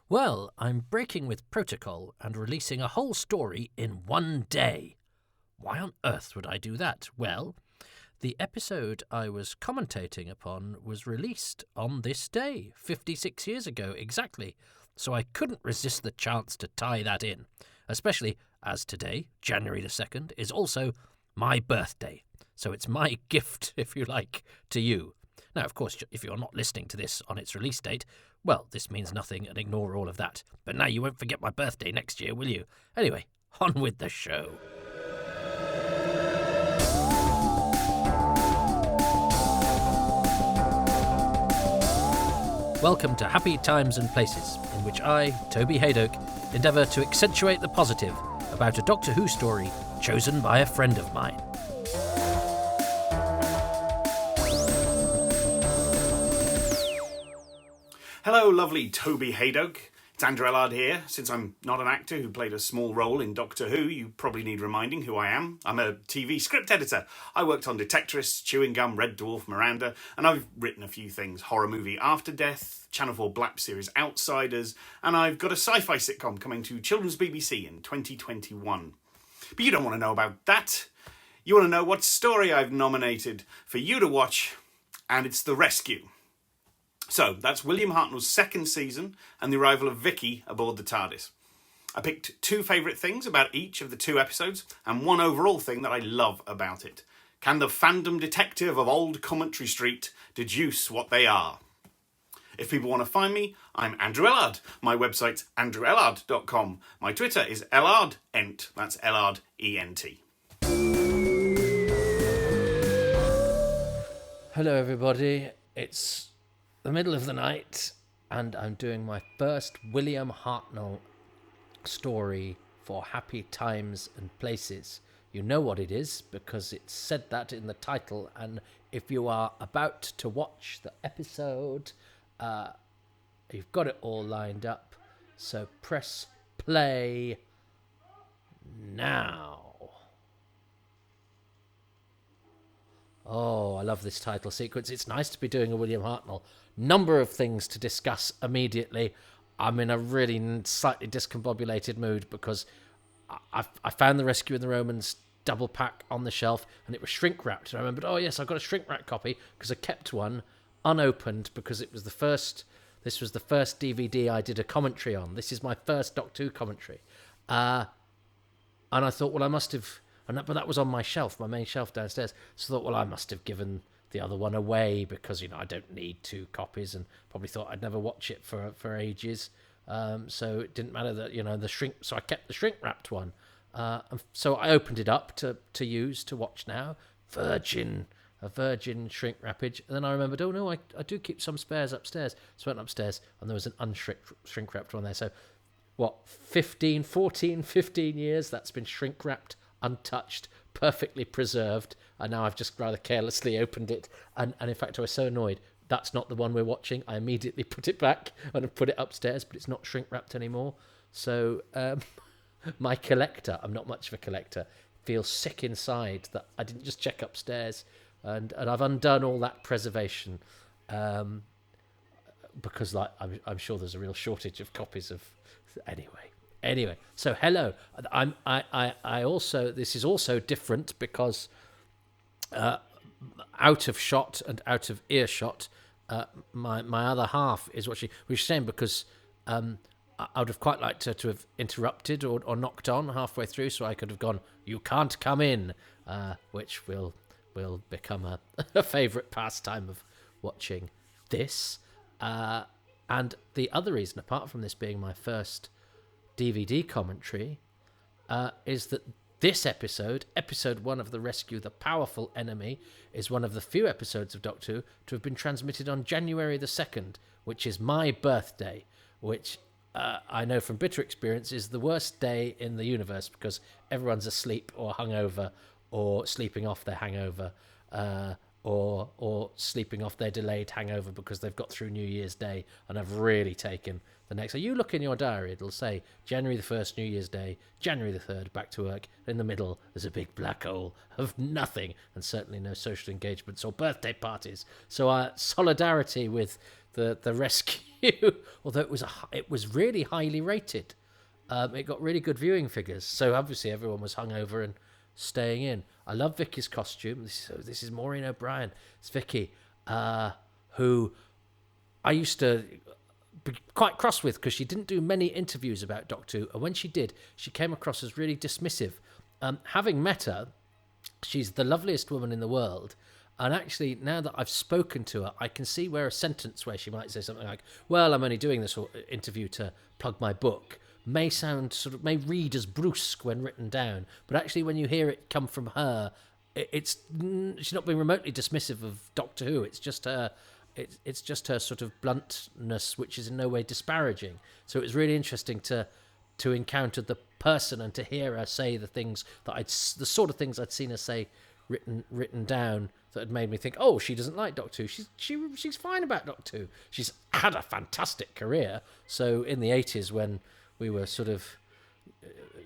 Well, I'm breaking with protocol and releasing a whole story in one day. Why on earth would I do that? Well, the episode I was commentating upon was released on this day, 56 years ago exactly, so I couldn't resist the chance to tie that in, especially as today, January the 2nd, is also my birthday. So it's my gift, if you like, to you. Now, of course, if you're not listening to this on its release date, well, this means nothing and ignore all of that. But now you won't forget my birthday next year, will you? Anyway, on with the show. Welcome to Happy Times and Places, in which I, Toby Hadoke, endeavour to accentuate the positive about a Doctor Who story chosen by a friend of mine. Hello, lovely Toby Hadoke. It's Andrew Ellard here. Since I'm not an actor who played a small role in Doctor Who, you probably need reminding who I am. I'm a TV script editor. I worked on Detectorists, Chewing Gum, Red Dwarf, Miranda, and I've written a few things. Horror movie After Death, Channel 4 Black series Outsiders, and I've got a sci-fi sitcom coming to Children's BBC in 2021. But you don't want to know about that. You want to know what story I've nominated for you to watch, and it's The Rescue. So, that's William Hartnell's second season and the arrival of Vicky aboard the TARDIS. I picked two favourite things about each of the two episodes and one overall thing that I love about it. Can the fandom detective of Old Commentary Street deduce what they are? If people want to find me, I'm Andrew Ellard. My website's andrewellard.com. My Twitter is EllardEnt. That's Ellard-E-N-T. Hello, everybody. It's the middle of the night, and I'm doing my first William Hartnell story for Happy Times and Places. You know what it is, because it said that in the title, and if you are about to watch the episode, you've got it all lined up, so press play now. Oh, I love this title sequence. It's nice to be doing a William Hartnell. Number of things to discuss immediately. I'm in a really slightly discombobulated mood because I found The Rescue in the Romans double pack on the shelf and it was shrink wrapped. And I remembered, oh yes, I've got a shrink wrap copy because I kept one unopened because this was the first DVD I did a commentary on. This is my first Doctor Who commentary. And I thought, well, I must have... but that was on my shelf, my main shelf downstairs. So I thought, well, I must have given the other one away because, I don't need two copies, and probably thought I'd never watch it for ages. So it didn't matter that, the shrink. So I kept the shrink wrapped one. So I opened it up to use to watch now. A virgin shrink wrappage. And then I remembered, oh no, I do keep some spares upstairs. So I went upstairs and there was an shrink wrapped one there. So 15 years that's been shrink wrapped, untouched, perfectly preserved, and now I've just rather carelessly opened it, and in fact I was so annoyed. That's not the one we're watching. I immediately put it back and put it upstairs, but it's not shrink wrapped anymore. So my collector, I'm not much of a collector, feels sick inside that I didn't just check upstairs, and I've undone all that preservation, because I'm sure there's a real shortage of copies of Anyway, so hello. I also, this is also different because out of shot and out of earshot, my other half is what she's saying, because I would have quite liked her to have interrupted or knocked on halfway through, so I could have gone, "You can't come in," which will become a favourite pastime of watching this. And the other reason, apart from this being my first DVD commentary, is that this episode 1 of The Rescue, The Powerful Enemy, is one of the few episodes of Doctor Who to have been transmitted on January the 2nd, which is my birthday, which I know from bitter experience is the worst day in the universe because everyone's asleep or hungover or sleeping off their hangover, or sleeping off their delayed hangover because they've got through New Year's Day and have really taken the next. So you look in your diary, it'll say January the 1st, New Year's Day, January the 3rd, back to work. In the middle, there's a big black hole of nothing, and certainly no social engagements or birthday parties. So solidarity with the rescue review, although it was really highly rated. It got really good viewing figures, so obviously everyone was hungover and staying in. I love Vicky's costume. This is Maureen O'Brien. It's Vicky, who I used to be quite cross with because she didn't do many interviews about Doctor Who, and when she did, she came across as really dismissive. Having met her, she's the loveliest woman in the world. And actually, now that I've spoken to her, I can see where a sentence where she might say something like, well, I'm only doing this interview to plug my book, may read as brusque when written down. But actually, when you hear it come from her, she's not being remotely dismissive of Doctor Who. It's just her sort of bluntness, which is in no way disparaging. So it was really interesting to encounter the person and to hear her say the sort of things I'd seen her say written down that had made me think, oh, she doesn't like Doctor Who. She's fine about Doctor Who. She's had a fantastic career. So in the 80s, when we were sort of,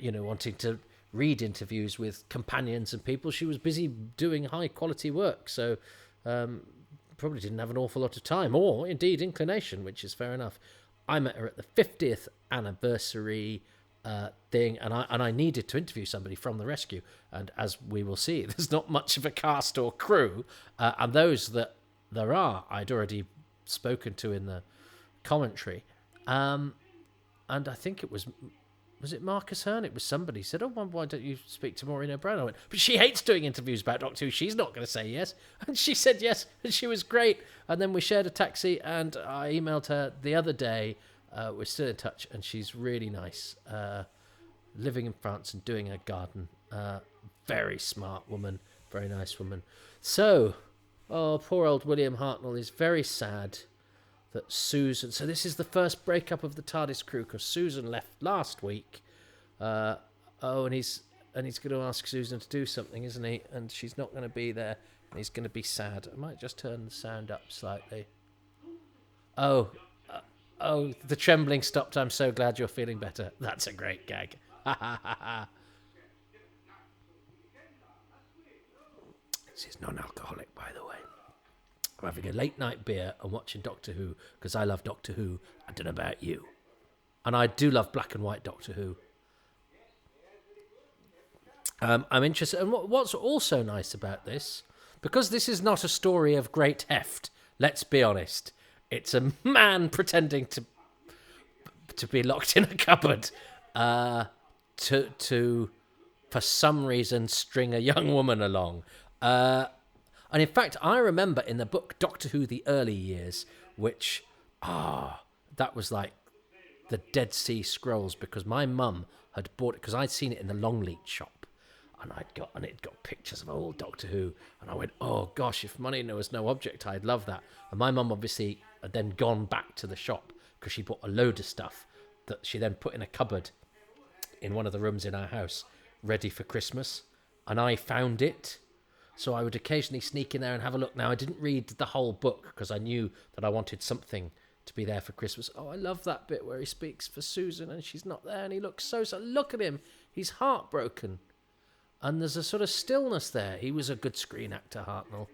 wanting to read interviews with companions and people, she was busy doing high quality work. So probably didn't have an awful lot of time or indeed inclination, which is fair enough. I met her at the 50th anniversary thing, and I needed to interview somebody from the rescue, and as we will see, there's not much of a cast or crew, and those that there are I'd already spoken to in the commentary, and I think it was it Marcus Hearn? It was somebody said, oh, why don't you speak to Maureen O'Brien? I went, but she hates doing interviews about Doctor Who, she's not going to say yes. And she said yes, and she was great. And then we shared a taxi, and I emailed her the other day. We're still in touch, and she's really nice. Living in France and doing her garden. Very smart woman, very nice woman. So, poor old William Hartnell is very sad that Susan... So this is the first breakup of the TARDIS crew, because Susan left last week. And he's going to ask Susan to do something, isn't he? And she's not going to be there, and he's going to be sad. I might just turn the sound up slightly. Oh, the trembling stopped. I'm so glad you're feeling better. That's a great gag. Ha ha ha ha. This is non-alcoholic, by the way. I'm having a late night beer and watching Doctor Who because I love Doctor Who. I don't know about you. And I do love black and white Doctor Who. I'm interested. And what's also nice about this, because this is not a story of great heft, let's be honest. It's a man pretending to be locked in a cupboard to for some reason string a young woman along. And in fact, I remember in the book Doctor Who The Early Years, which, that was like the Dead Sea Scrolls, because my mum had bought it, because I'd seen it in the Longleat shop, and it got pictures of old Doctor Who, and I went, oh gosh, if money was no object, I'd love that. And my mum obviously had then gone back to the shop, because she bought a load of stuff that she then put in a cupboard in one of the rooms in our house, ready for Christmas, and I found it. So I would occasionally sneak in there and have a look. Now, I didn't read the whole book because I knew that I wanted something to be there for Christmas. Oh, I love that bit where he speaks for Susan and she's not there and he looks so... Look at him. He's heartbroken. And there's a sort of stillness there. He was a good screen actor, Hartnell.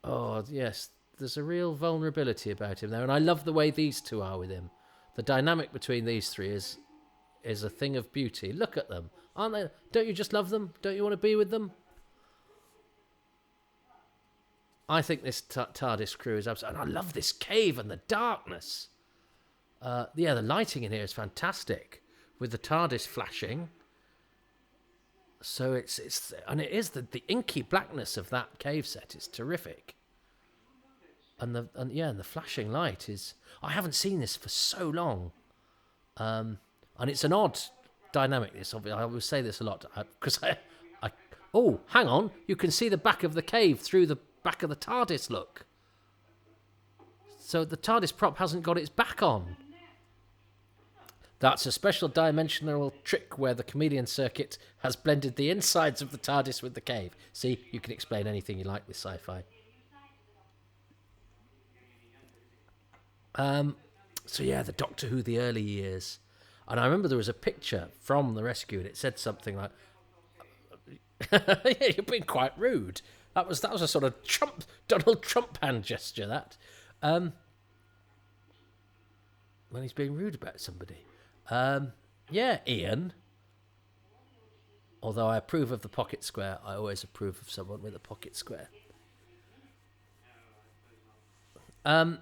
Oh, yes. There's a real vulnerability about him there. And I love the way these two are with him. The dynamic between these three is a thing of beauty. Look at them. Aren't they? Don't you just love them? Don't you want to be with them? I think this TARDIS crew is absolutely... And I love this cave and the darkness. The lighting in here is fantastic, with the TARDIS flashing. So it is the inky blackness of that cave set is terrific. And the flashing light is... I haven't seen this for so long. And it's an odd dynamic, this. I will say this a lot because oh, hang on, you can see the back of the cave through the back of the TARDIS, look. So the TARDIS prop hasn't got its back on. That's a special dimensional trick where the chameleon circuit has blended the insides of the TARDIS with the cave. See, you can explain anything you like with sci-fi. So yeah, the Doctor Who The Early Years. And I remember there was a picture from the rescue, and it said something like, "Yeah, you're being quite rude." That was a sort of Donald Trump hand gesture. That, when he's being rude about somebody. Yeah, Ian. Although I approve of the pocket square, I always approve of someone with a pocket square. Yeah,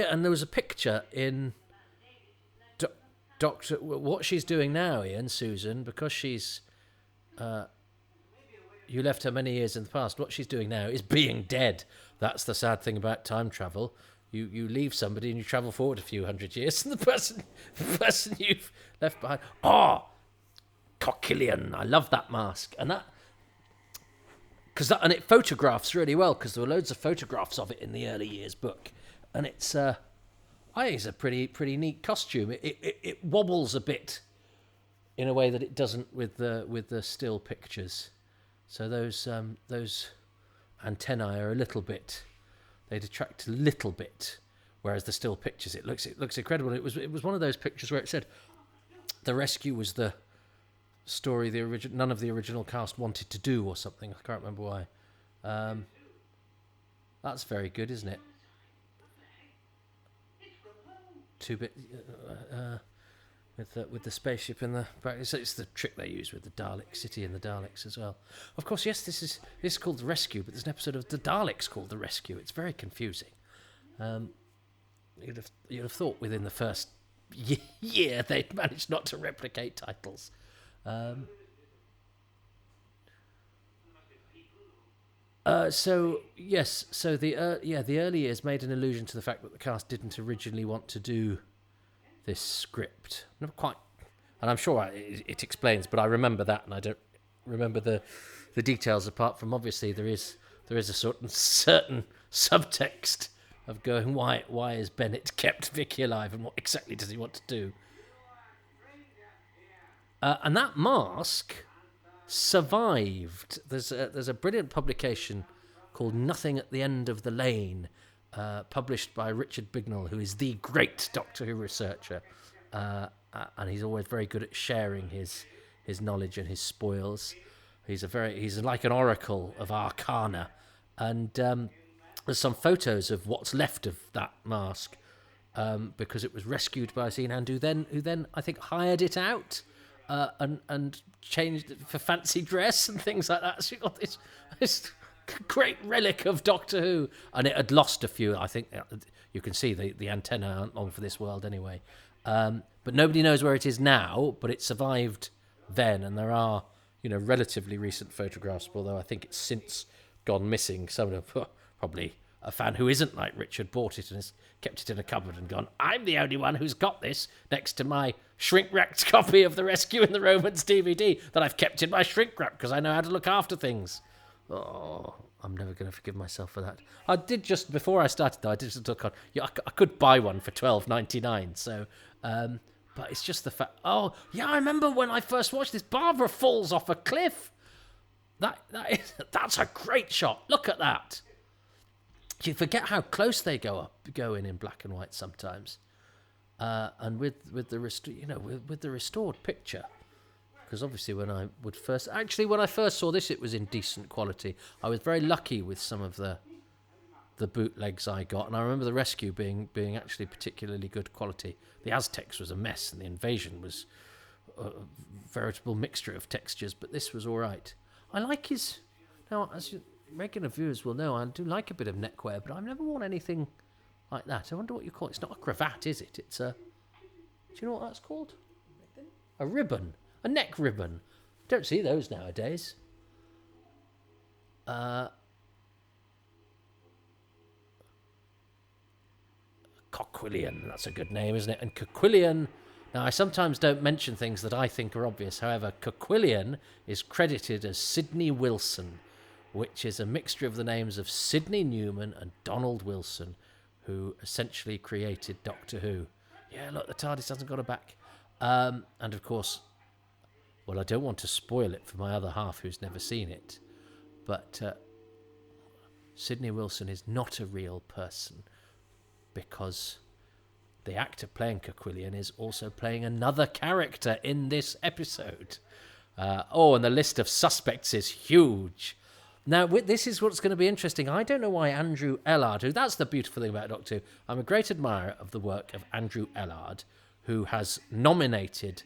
and there was a picture in Doctor. What she's doing now, Ian, Susan, because she's. You left her many years in the past. What she's doing now is being dead. That's the sad thing about time travel. You leave somebody and you travel forward a few hundred years, and the person you've left behind. Oh, Coquillion! I love that mask, and it photographs really well because there were loads of photographs of it in the early years book, and it's I think it's a pretty neat costume. It wobbles a bit in a way that it doesn't with the still pictures. So those antennae are a little bit. They detract a little bit, whereas the still pictures it looks incredible. It was one of those pictures where it said the rescue was the story none of the original cast wanted to do or something. I can't remember why. That's very good, isn't it? 2-bit with the spaceship in the back. It's the trick they use with the Dalek City and the Daleks as well. Of course, yes, this is called The Rescue, but there's an episode of the Daleks called The Rescue. It's very confusing. You'd have thought within the first year they'd managed not to replicate titles. So the early years made an allusion to the fact that the cast didn't originally want to do this script. Not quite, and I'm sure it explains, but I remember that, and I don't remember the details. Apart from obviously there is a certain subtext of going why has Bennett kept Vicky alive, and what exactly does he want to do? And that mask survived. There's a brilliant publication called Nothing at the End of the Lane, published by Richard Bignell, who is the great Doctor Who researcher, and he's always very good at sharing his knowledge and his spoils. He's like an oracle of Arcana, and there's some photos of what's left of that mask, because it was rescued by Zenan, who then I think hired it out. And changed it for fancy dress and things like that. So you got this great relic of Doctor Who, and it had lost a few. I think you can see the antenna aren't long for this world anyway. But nobody knows where it is now. But it survived then, and there are relatively recent photographs. Although I think it's since gone missing. Someone probably a fan who isn't like Richard bought it and has kept it in a cupboard and gone, I'm the only one who's got this next to my shrink-wrapped copy of The Rescue in the Romans DVD that I've kept in my shrink-wrap because I know how to look after things. Oh, I'm never going to forgive myself for that. I did just, before I started though, I did just look on, I could buy one for $12.99, so, but it's just the fact, oh, yeah, I remember when I first watched this, Barbara falls off a cliff. That's a great shot. Look at that. You forget how close they go in black and white sometimes, and with the restored picture, because obviously when I first saw this, it was in decent quality. I was very lucky with some of the bootlegs I got, and I remember the Rescue being actually particularly good quality. The Aztecs was a mess, and the Invasion was a veritable mixture of textures, but this was all right. I like his now as you. Regular viewers will know I do like a bit of neckwear, but I've never worn anything like that. I wonder what you call it. It's not a cravat, is it? It's a... Do you know what that's called? A ribbon. A neck ribbon. Don't see those nowadays. Coquillion. That's a good name, isn't it? And Coquillion... Now, I sometimes don't mention things that I think are obvious. However, Coquillion is credited as Sidney Wilson, which is a mixture of the names of Sidney Newman and Donald Wilson, who essentially created Doctor Who. Yeah, look, the TARDIS hasn't got a back. And of course, well, I don't want to spoil it for my other half who's never seen it, but Sidney Wilson is not a real person, because the actor playing Coquillion is also playing another character in this episode. And the list of suspects is huge. Now, this is what's going to be interesting. I don't know why Andrew Ellard, that's the beautiful thing about Doctor Who. I'm a great admirer of the work of Andrew Ellard, who has nominated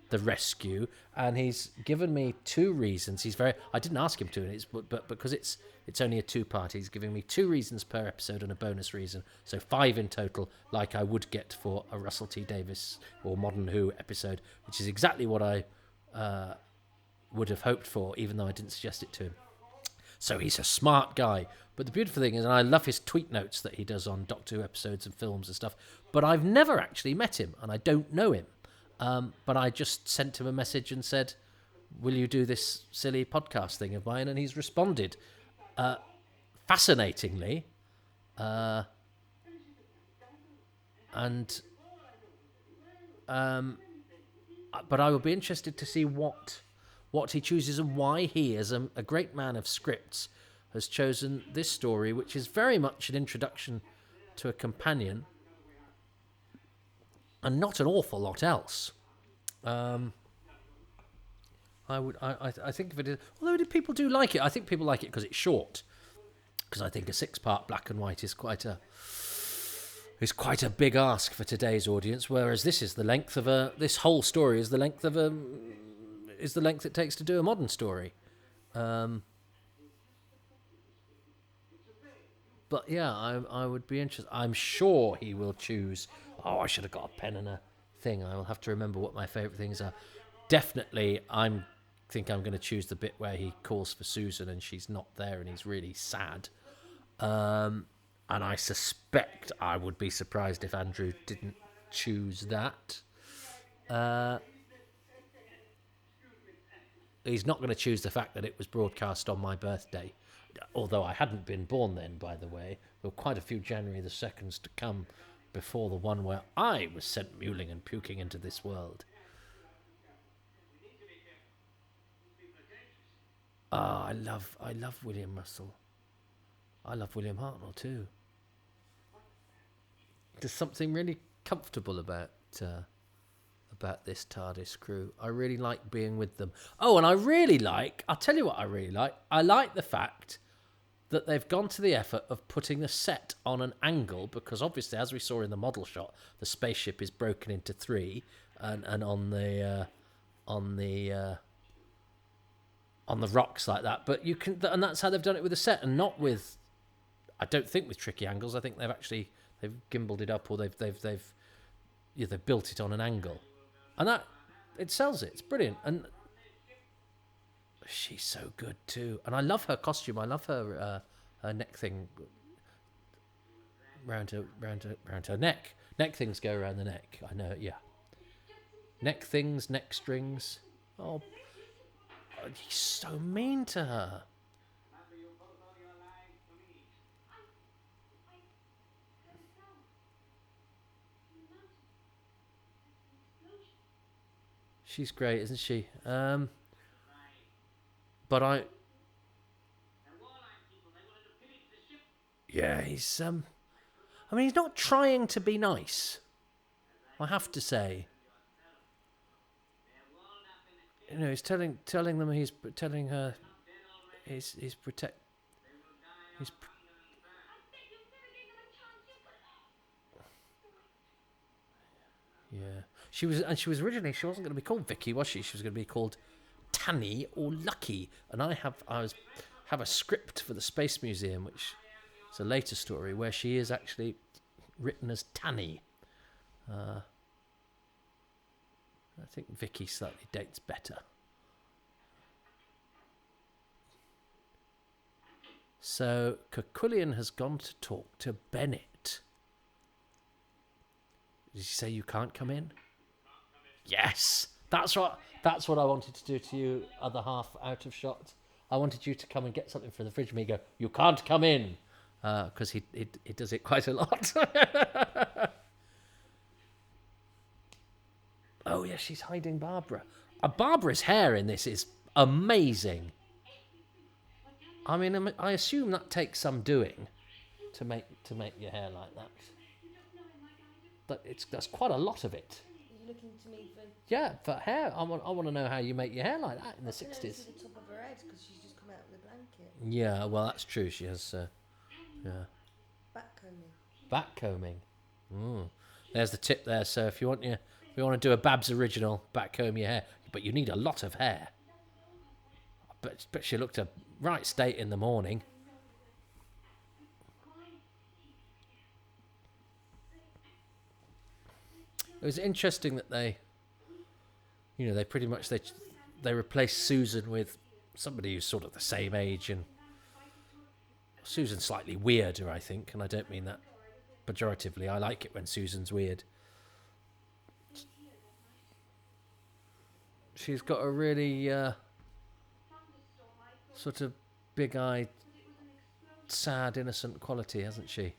The Rescue, and he's given me 2 reasons. I didn't ask him to, but because it's only a 2-part, he's giving me 2 reasons per episode and a bonus reason, so 5 in total, like I would get for a Russell T Davies or Modern Who episode, which is exactly what I would have hoped for, even though I didn't suggest it to him. So he's a smart guy. But the beautiful thing is, and I love his tweet notes that he does on Doctor Who episodes and films and stuff, but I've never actually met him, and I don't know him. But I just sent him a message and said, will you do this silly podcast thing of mine? And he's responded. Fascinatingly. But I will be interested to see what he chooses and why he, as a great man of scripts, has chosen this story, which is very much an introduction to a companion and not an awful lot else. I think if it is, although people do like it, I think people like it because it's short. Because I think a 6-part black and white is quite a big ask for today's audience, whereas this whole story is the length it takes to do a modern story. But yeah, I would be interested. I'm sure he will choose. Oh, I should have got a pen and a thing. I will have to remember what my favourite things are. Definitely, think I'm going to choose the bit where he calls for Susan and she's not there and he's really sad. And I suspect I would be surprised if Andrew didn't choose that. He's not going to choose the fact that it was broadcast on my birthday. Although I hadn't been born then, by the way. There were quite a few January the 2nds to come before the one where I was sent mewling and puking into this world. I love William Russell. I love William Hartnell too. There's something really comfortable about this TARDIS crew. I really like being with them. Oh, and I'll tell you what I really like. I like the fact that they've gone to the effort of putting the set on an angle, because obviously, as we saw in the model shot, the spaceship is broken into 3, and on the rocks like that. But you can, and that's how they've done it with the set, and not with, I don't think with tricky angles. I think they've gimbaled it up, or they've built it on an angle. And that, it sells it. It's brilliant. And she's so good too. And I love her costume. I love her neck thing round her neck. Neck things go around the neck. I know, yeah. Neck things, neck strings. Oh, he's so mean to her. She's great, isn't she? But yeah, he's I mean, he's not trying to be nice, I have to say. You know, he's telling them, he's telling her, he's protect. Yeah, she was originally, she wasn't going to be called Vicky, was she? She was going to be called Tanny or Lucky. And I have a script for the Space Museum, which is a later story where she is actually written as Tanny. I think Vicky slightly dates better. So Kerkullian has gone to talk to Bennett. Did you say you can't come in? Yes, that's what I wanted to do to you. Other half out of shot. I wanted you to come and get something from the fridge. And me go, you can't come in, because he does it quite a lot. Oh yeah, she's hiding Barbara. Barbara's hair in this is amazing. I mean, I assume that takes some doing to make your hair like that. But that's quite a lot of it. Are you looking to me for? Yeah, for hair. I want to know how you make your hair like that in the 60s. The top of her head. red because she's just come out of the blanket. Yeah, well, that's true. She has, Back combing. There's the tip there. So if you want to do a Babs original, back comb your hair, but you need a lot of hair. But she looked a right state in the morning. It was interesting that they pretty much they replaced Susan with somebody who's sort of the same age, and Susan's slightly weirder, I think, and I don't mean that pejoratively. I like it when Susan's weird. She's got a really sort of big-eyed, sad, innocent quality, hasn't she?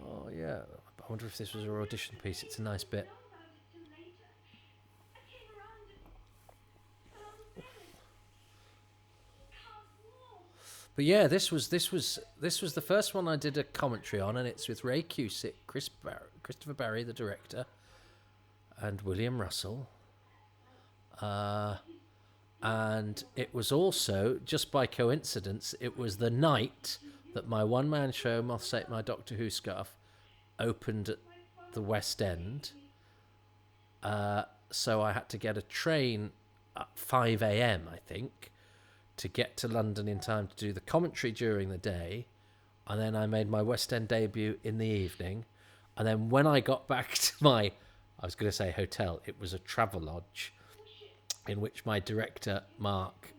Oh, yeah. I wonder if this was her audition piece. It's a nice bit. But yeah, this was the first one I did a commentary on, and it's with Ray Cusick, Christopher Barry, the director, and William Russell. And it was also, just by coincidence, it was the night that my one-man show, Moths Ate My Doctor Who Scarf, opened at the West End. So I had to get a train at 5 a.m, I think, to get to London in time to do the commentary during the day. And then I made my West End debut in the evening. And then when I got back to I was going to say hotel, it was a Travelodge, in which my director, Mark,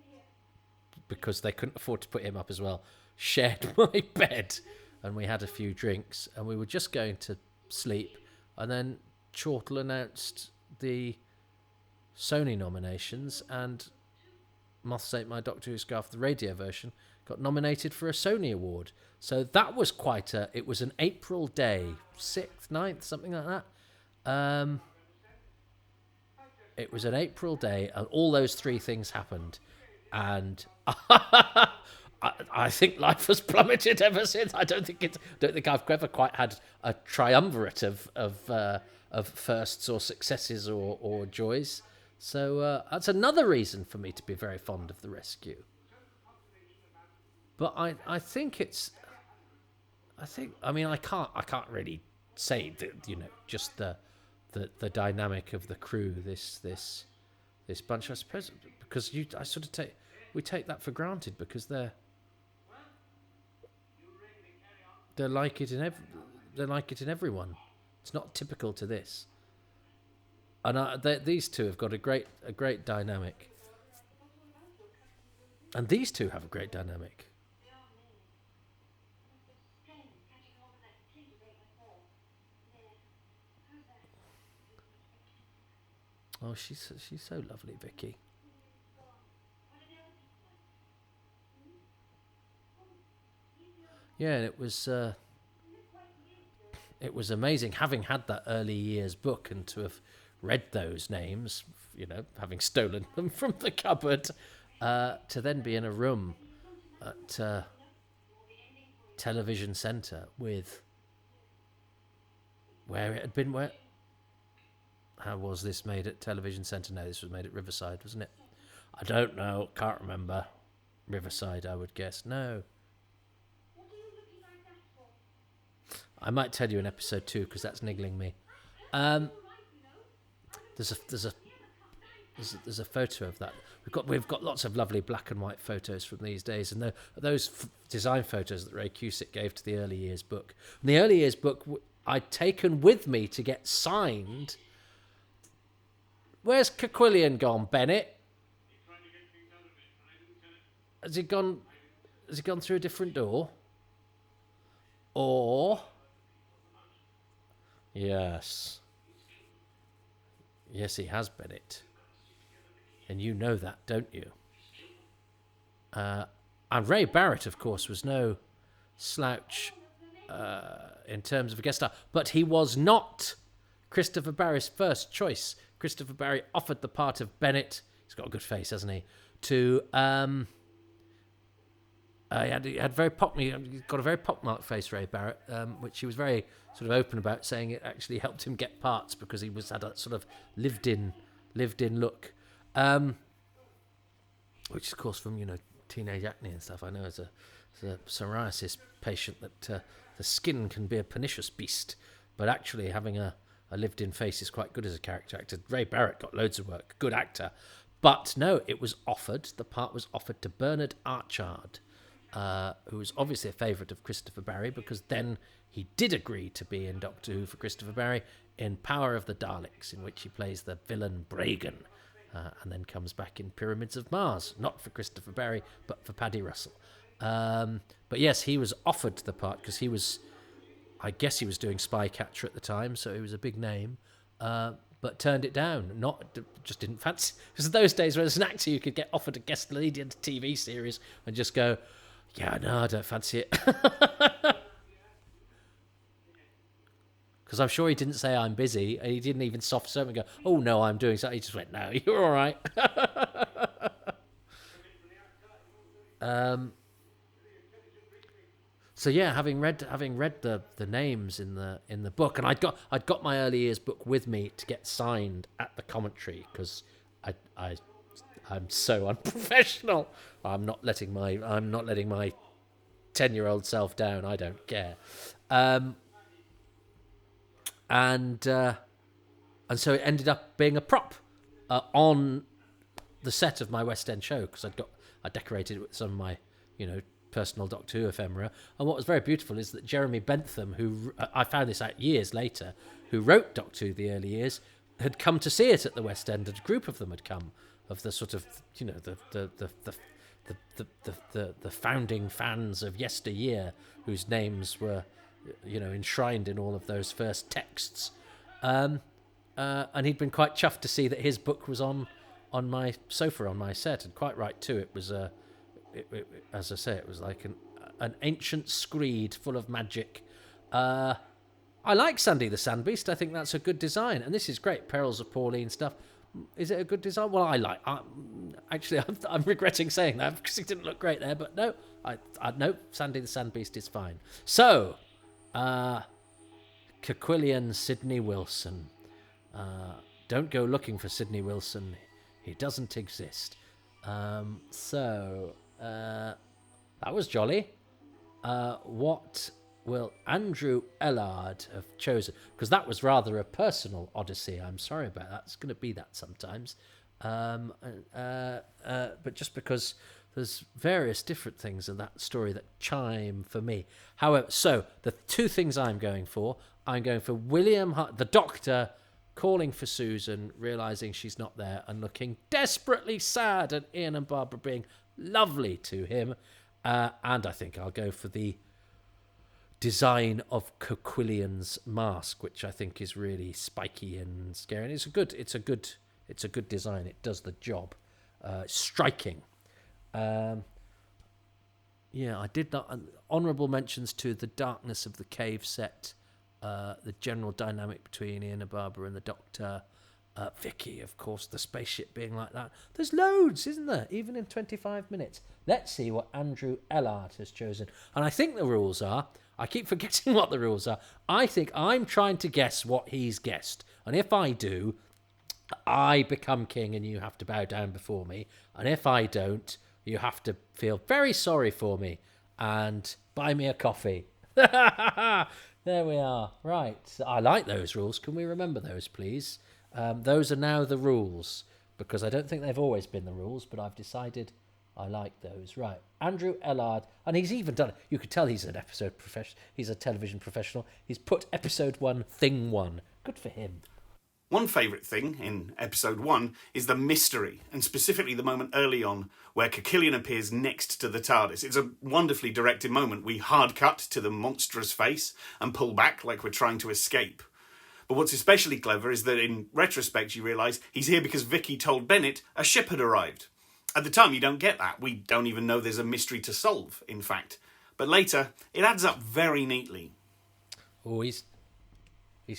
because they couldn't afford to put him up as well, shared my bed. And we had a few drinks, and we were just going to sleep. And then Chortle announced the Sony nominations, and Moths Ate My Doctor Who Scarf, the radio version, got nominated for a Sony Award. So that was it was an April day, 6th, 9th, something like that. It was an April day, and all those three things happened. And I think life has plummeted ever since. I don't think I've ever quite had a triumvirate of firsts or successes or joys. So that's another reason for me to be very fond of The Rescue. But I can't really say that, just the dynamic of the crew, this bunch, I suppose, because we take that for granted, because they're like it in everyone. It's not typical to this. And these two have got a great dynamic. And these two have a great dynamic. Oh, she's so lovely, Vicky. Yeah, and it was amazing having had that early years book and to have read those names, having stolen them from the cupboard, to then be in a room at Television Centre with where it had been. How was this made at Television Centre? No, this was made at Riverside, wasn't it? I don't know. Can't remember. Riverside, I would guess. No. I might tell you in episode 2 because that's niggling me. There's a photo of that. We've got lots of lovely black and white photos from these days, and those design photos that Ray Cusick gave to the early years book. And the early years book I'd taken with me to get signed. Where's Caquillian gone, Bennett? Has he gone through a different door? Or yes, he has, Bennett, and you know that, don't you? And Ray Barrett, of course, was no slouch in terms of a guest star, but he was not Christopher Barry's first choice. Christopher Barry offered the part of Bennett. He's got a good face, hasn't he? To he had very he's got a very pockmarked face, Ray Barrett, which he was very sort of open about, saying it actually helped him get parts because he had a sort of lived in look. Which is, of course, from, teenage acne and stuff. I know as a psoriasis patient that the skin can be a pernicious beast, but actually having a lived-in face is quite good as a character actor. Ray Barrett got loads of work, good actor. But no, the part was offered to Bernard Archard, who was obviously a favourite of Christopher Barry, because then he did agree to be in Doctor Who for Christopher Barry in Power of the Daleks, in which he plays the villain Bragan, and then comes back in Pyramids of Mars, not for Christopher Barry, but for Paddy Russell. But yes, he was offered the part because I guess he was doing Spycatcher at the time, so he was a big name, but turned it down. Just didn't fancy. Because those days, when as an actor, you could get offered a guest lead in a TV series and just go, "Yeah, no, I don't fancy it." Because I'm sure he didn't say I'm busy. He didn't even soft serve and go, "Oh no, I'm doing something." He just went, "No, you're all right." So yeah, having read the names in the book, and I'd got my early years book with me to get signed at the commentary, because I'm so unprofessional. I'm not letting my 10-year-old self down. I don't care. And so it ended up being a prop on the set of my West End show, because I decorated it with some of my personal Doctor Who ephemera. And what was very beautiful is that Jeremy Bentham, who I found this out years later, who wrote Doctor Who the early years, had come to see it at the West End. A group of them had come, of the sort of the founding fans of yesteryear, whose names were enshrined in all of those first texts. And he'd been quite chuffed to see that his book was on my sofa on my set, and quite right too. It was as I say, it was like an ancient screed full of magic. I like Sandy the Sandbeast. I think that's a good design, and this is great. Perils of Pauline stuff. Is it a good design? Well, actually, I'm regretting saying that because it didn't look great there. But no, no, Sandy the Sandbeast is fine. So, Caquilian Sidney Wilson. Don't go looking for Sidney Wilson. He doesn't exist. That was jolly. What will Andrew Ellard have chosen? Because that was rather a personal odyssey. I'm sorry about that. It's going to be that sometimes. But just because there's various different things in that story that chime for me. However, so the two things I'm going for William Hart, the Doctor, calling for Susan, realising she's not there, and looking desperately sad, and Ian and Barbara being lovely to him. And I think I'll go for the design of Caquilian's mask, which I think is really spiky and scary. And it's a good design. It does the job. Striking. I did not. Honourable mentions to the darkness of the cave set, the general dynamic between Ian and Barbara and the Doctor, Vicky, of course, the spaceship being like that. There's loads, isn't there? Even in 25 minutes. Let's see what Andrew Ellard has chosen. And I think the rules are, I keep forgetting what the rules are. I think I'm trying to guess what he's guessed. And if I do, I become king and you have to bow down before me. And if I don't, you have to feel very sorry for me and buy me a coffee. There we are. Right. I like those rules. Can we remember those, please? Those are now the rules, because I don't think they've always been the rules, but I've decided I like those. Right. Andrew Ellard. And he's even done it. You could tell he's an episode professional. He's a television professional. He's put episode 1, thing 1. Good for him. One favourite thing in episode 1 is the mystery, and specifically the moment early on where Caquilian appears next to the TARDIS. It's a wonderfully directed moment. We hard cut to the monstrous face and pull back like we're trying to escape. But what's especially clever is that in retrospect you realise he's here because Vicky told Bennett a ship had arrived. At the time you don't get that. We don't even know there's a mystery to solve, in fact. But later, it adds up very neatly. Oh, he's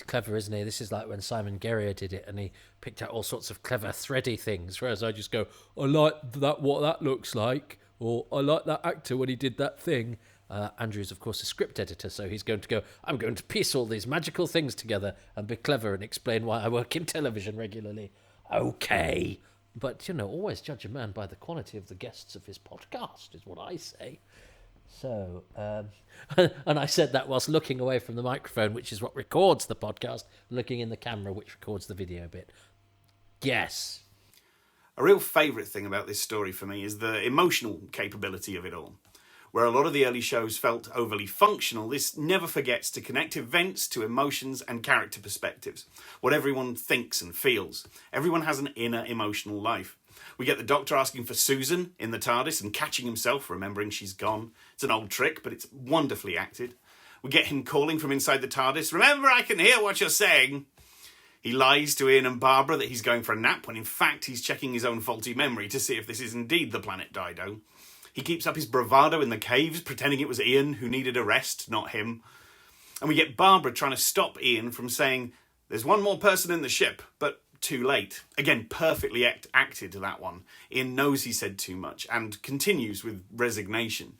clever, isn't he? This is like when Simon Guerrier did it and he picked out all sorts of clever thready things, whereas I just go, I like that, what that looks like, or I like that actor when he did that thing. Andrew's, of course, a script editor, so he's going to go, I'm going to piece all these magical things together and be clever and explain why I work in television regularly. Okay, But, always judge a man by the quality of the guests of his podcast, is what I say. So, and I said that whilst looking away from the microphone, which is what records the podcast, looking in the camera, which records the video bit. Yes. A real favourite thing about this story for me is the emotional capability of it all. Where a lot of the early shows felt overly functional, this never forgets to connect events to emotions and character perspectives. What everyone thinks and feels. Everyone has an inner emotional life. We get the Doctor asking for Susan in the TARDIS and catching himself, remembering she's gone. It's an old trick, but it's wonderfully acted. We get him calling from inside the TARDIS, "Remember, I can hear what you're saying." He lies to Ian and Barbara that he's going for a nap, when in fact he's checking his own faulty memory to see if this is indeed the planet Dido. He keeps up his bravado in the caves, pretending it was Ian who needed a rest, not him. And we get Barbara trying to stop Ian from saying, "There's one more person in the ship," but too late. Again, perfectly acted, that one. Ian knows he said too much and continues with resignation.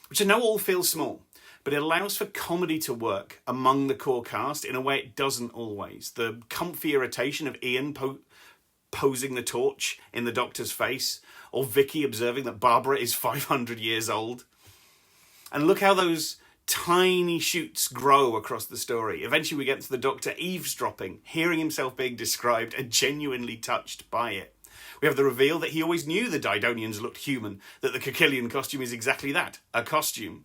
Which I know all feels small, but it allows for comedy to work among the core cast in a way it doesn't always. The comfy irritation of Ian posing the torch in the Doctor's face, or Vicky observing that Barbara is 500 years old. And look how those tiny shoots grow across the story. Eventually we get to the Doctor eavesdropping, hearing himself being described and genuinely touched by it. We have the reveal that he always knew the Didonians looked human, that the Kikilian costume is exactly that, a costume.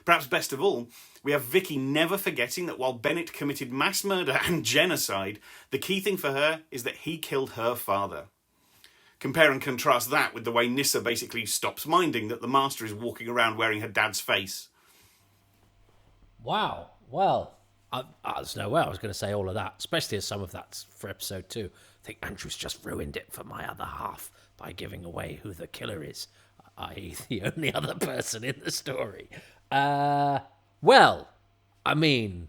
Perhaps best of all, we have Vicky never forgetting that while Bennett committed mass murder and genocide, the key thing for her is that he killed her father. Compare and contrast that with the way Nyssa basically stops minding that the Master is walking around wearing her dad's face. Wow. Well, there's no way I was going to say all of that, especially as some of that's for episode 2. I think Andrew's just ruined it for my other half by giving away who the killer is, i.e. the only other person in the story. Well, I mean,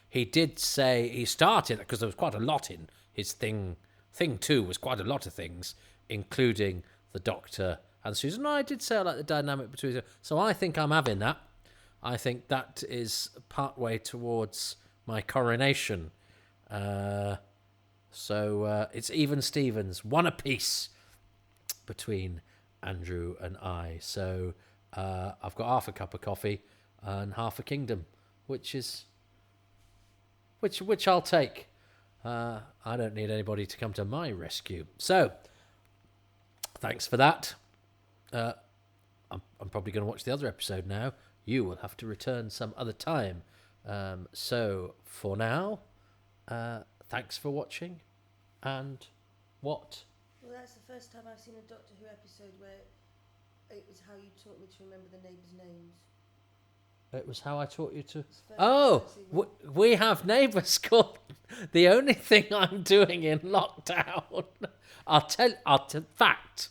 he did say he started, because there was quite a lot in his thing. Thing 2 was quite a lot of things, including the Doctor and Susan. I did say I like the dynamic between them. So I think I'm having that. I think that is part way towards my coronation. So it's even Stevens, one apiece between Andrew and I. So I've got half a cup of coffee and half a kingdom, which I'll take. I don't need anybody to come to my rescue. So, thanks for that. I'm probably going to watch the other episode now. You will have to return some other time. So, for now, thanks for watching. And what? Well, that's the first time I've seen a Doctor Who episode where it was how you taught me to remember the neighbours' names. It was how I taught you to... Oh, we have neighbours called... The only thing I'm doing in lockdown... Fact,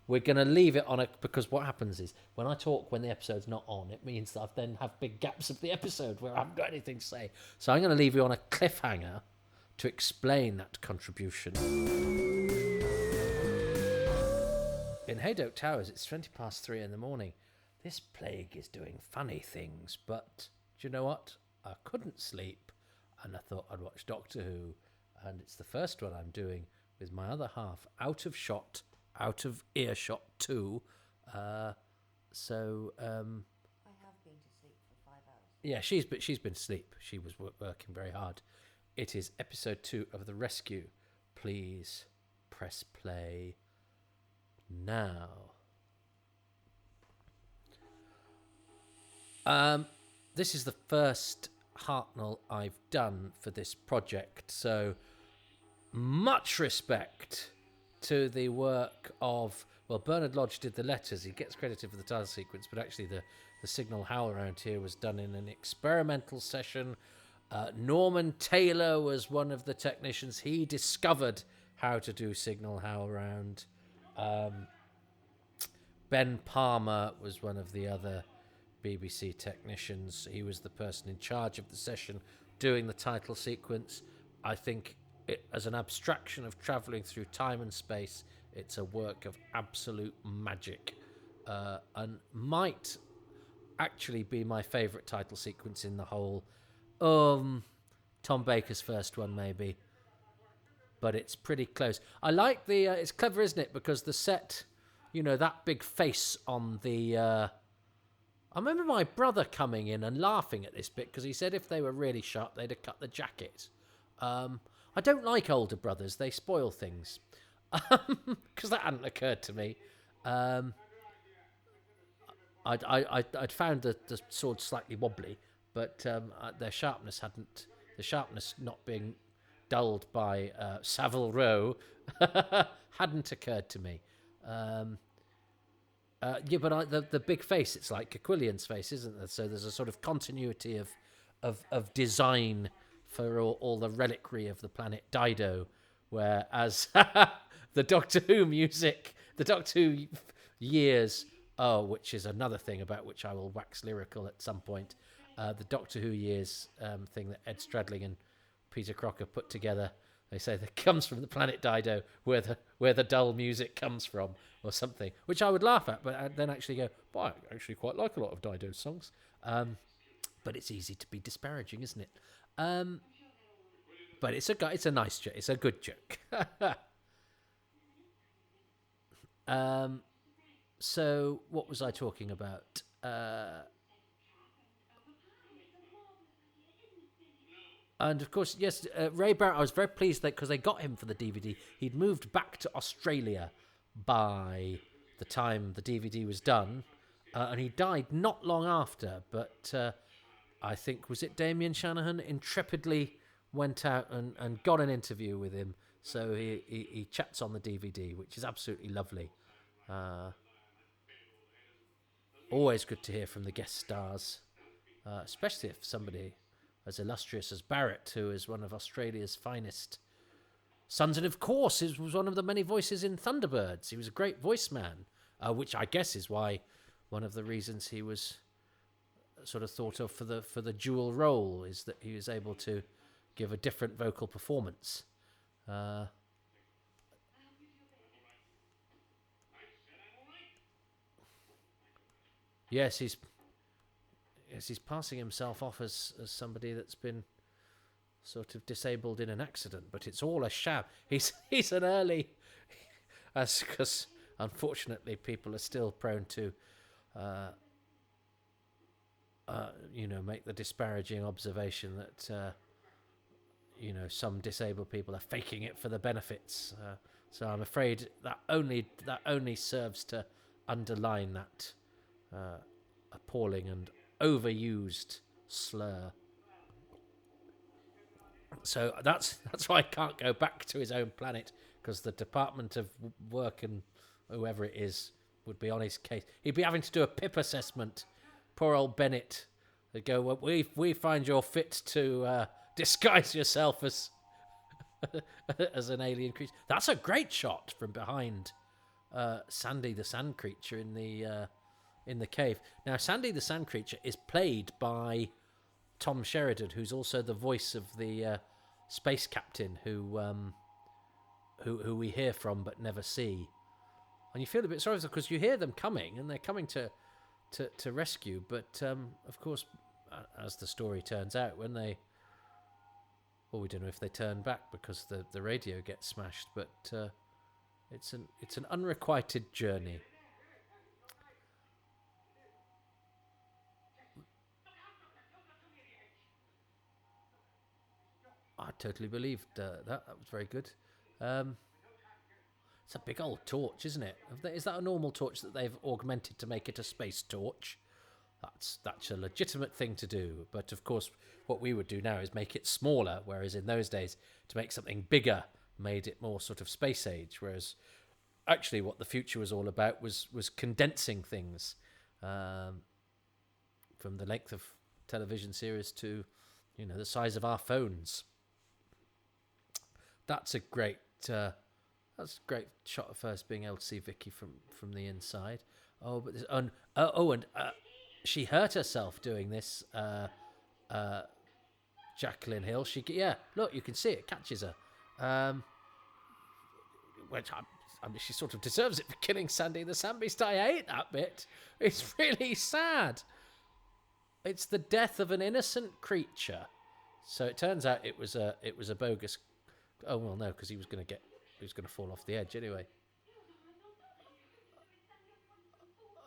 we're going to leave it on a... Because what happens is, when I talk when the episode's not on, it means that I then have big gaps of the episode where I haven't got anything to say. So I'm going to leave you on a cliffhanger to explain that contribution. In Hadoke Towers, it's 3:20 in the morning. This plague is doing funny things, but do you know what? I couldn't sleep, and I thought I'd watch Doctor Who, and it's the first one I'm doing with my other half out of shot, out of earshot too. I have been to sleep for 5 hours. Yeah, she's been asleep. She was working very hard. It is episode 2 of The Rescue. Please press play now. This is the first Hartnell I've done for this project, so much respect to the work of... Well, Bernard Lodge did the letters. He gets credited for the title sequence, but actually the signal howl around here was done in an experimental session. Norman Taylor was one of the technicians. He discovered how to do signal howl round. Ben Palmer was one of the other BBC technicians. He was the person in charge of the session doing the title sequence. I think as an abstraction of travelling through time and space, it's a work of absolute magic, and might actually be my favourite title sequence in the whole. Tom Baker's first one, maybe. but it's pretty close. I like the. It's clever, isn't it? Because the set, that big face on the. I remember my brother coming in and laughing at this bit because he said if they were really sharp, they'd have cut the jacket. I don't like older brothers; they spoil things. Because that hadn't occurred to me. I'd found the sword slightly wobbly, but their sharpness hadn't. The sharpness not being dulled by Savile Row hadn't occurred to me. But the big face, it's like Aquilian's face, isn't there? So there's a sort of continuity of design for all the reliquary of the planet Dido, whereas the Doctor Who music, the Doctor Who years, which is another thing about which I will wax lyrical at some point, the Doctor Who years thing that Ed Stradling and Peter Crocker put together. They say that comes from the planet Dido, where the dull music comes from, or something, which I would laugh at, but I'd then actually go, I actually quite like a lot of Dido's songs. But it's easy to be disparaging, isn't it? But it's a nice joke. It's a good joke. So what was I talking about? And of course, yes, Ray Barrett, I was very pleased that because they got him for the DVD. He'd moved back to Australia by the time the DVD was done. And he died not long after. But I think, was it Damien Shanahan, intrepidly went out and got an interview with him. So he chats on the DVD, which is absolutely lovely. Always good to hear from the guest stars, especially if somebody as illustrious as Barrett, who is one of Australia's finest sons, and of course he was one of the many voices in Thunderbirds. He was a great voice man, which I guess is why one of the reasons he was sort of thought of for the dual role is that he was able to give a different vocal performance. Yes, he's passing himself off as somebody that's been sort of disabled in an accident, but it's all a sham. He's an early, because unfortunately people are still prone to, make the disparaging observation that, some disabled people are faking it for the benefits. So I'm afraid that only serves to underline that appalling and overused slur. So that's why I can't go back to his own planet, because the Department of Work and whoever it is would be on his case. He'd be having to do a PIP assessment. Poor old Bennett. They'd go, well, we find you're fit to disguise yourself as as an alien creature. That's a great shot from behind Sandy the Sand Creature in the cave. Now, Sandy the Sand Creature is played by Tom Sheridan, who's also the voice of the space captain who we hear from but never see. And you feel a bit sorry for them because you hear them coming, and they're coming to rescue. But of course, as the story turns out, when they, well, we don't know if they turn back because the radio gets smashed. But it's an unrequited journey. I totally believed that. That was very good. It's a big old torch, isn't it? Is that a normal torch that they've augmented to make it a space torch? That's a legitimate thing to do. But of course, what we would do now is make it smaller, whereas in those days, to make something bigger made it more sort of space age. Whereas actually what the future was all about was condensing things from the length of television series to, the size of our phones. That's a great shot of first being able to see Vicky from the inside. Oh, but she hurt herself doing this. Jacqueline Hill. Look, you can see it catches her. Which she sort of deserves it for killing Sandy the Sand Beast. I hate that bit. It's really sad. It's the death of an innocent creature. So it turns out it was a bogus Oh well, no, because he was going to fall off the edge anyway.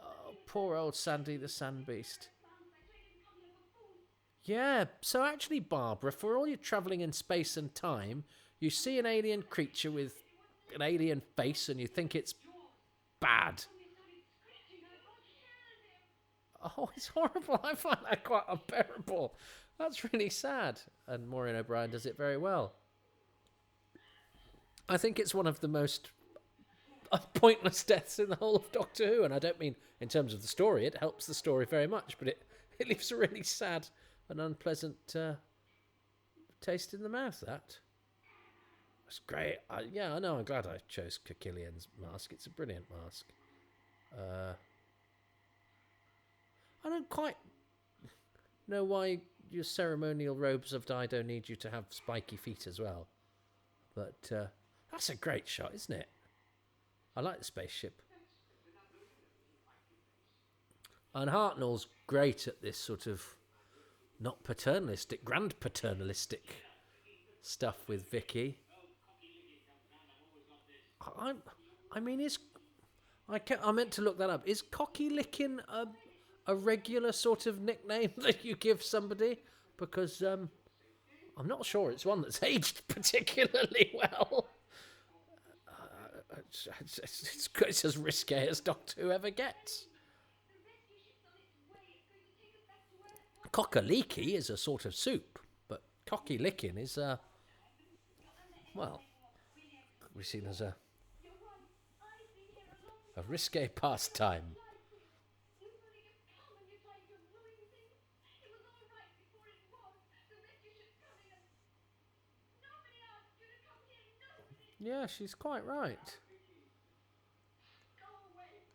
Oh, poor old Sandy the Sand Beast. Yeah, so actually, Barbara, for all you're travelling in space and time, you see an alien creature with an alien face and you think it's bad. Oh, it's horrible. I find that quite unbearable. That's really sad. And Maureen O'Brien does it very well. I think it's one of the most pointless deaths in the whole of Doctor Who. And I don't mean in terms of the story. It helps the story very much. But it leaves a really sad and unpleasant taste in the mouth, that. It's great. I know. I'm glad I chose Kekillian's mask. It's a brilliant mask. I don't quite know why your ceremonial robes of Dido need you to have spiky feet as well. But that's a great shot, isn't it? I like the spaceship. And Hartnell's great at this sort of not paternalistic, grand paternalistic stuff with Vicky. I meant to look that up. Is Cocky Licking a regular sort of nickname that you give somebody? Because I'm not sure it's one that's aged particularly well. It's as risque as Doctor Who ever gets. Cock-a-leaky is a sort of soup, but Cocky Licking is we've seen as a risque pastime. Yeah, she's quite right.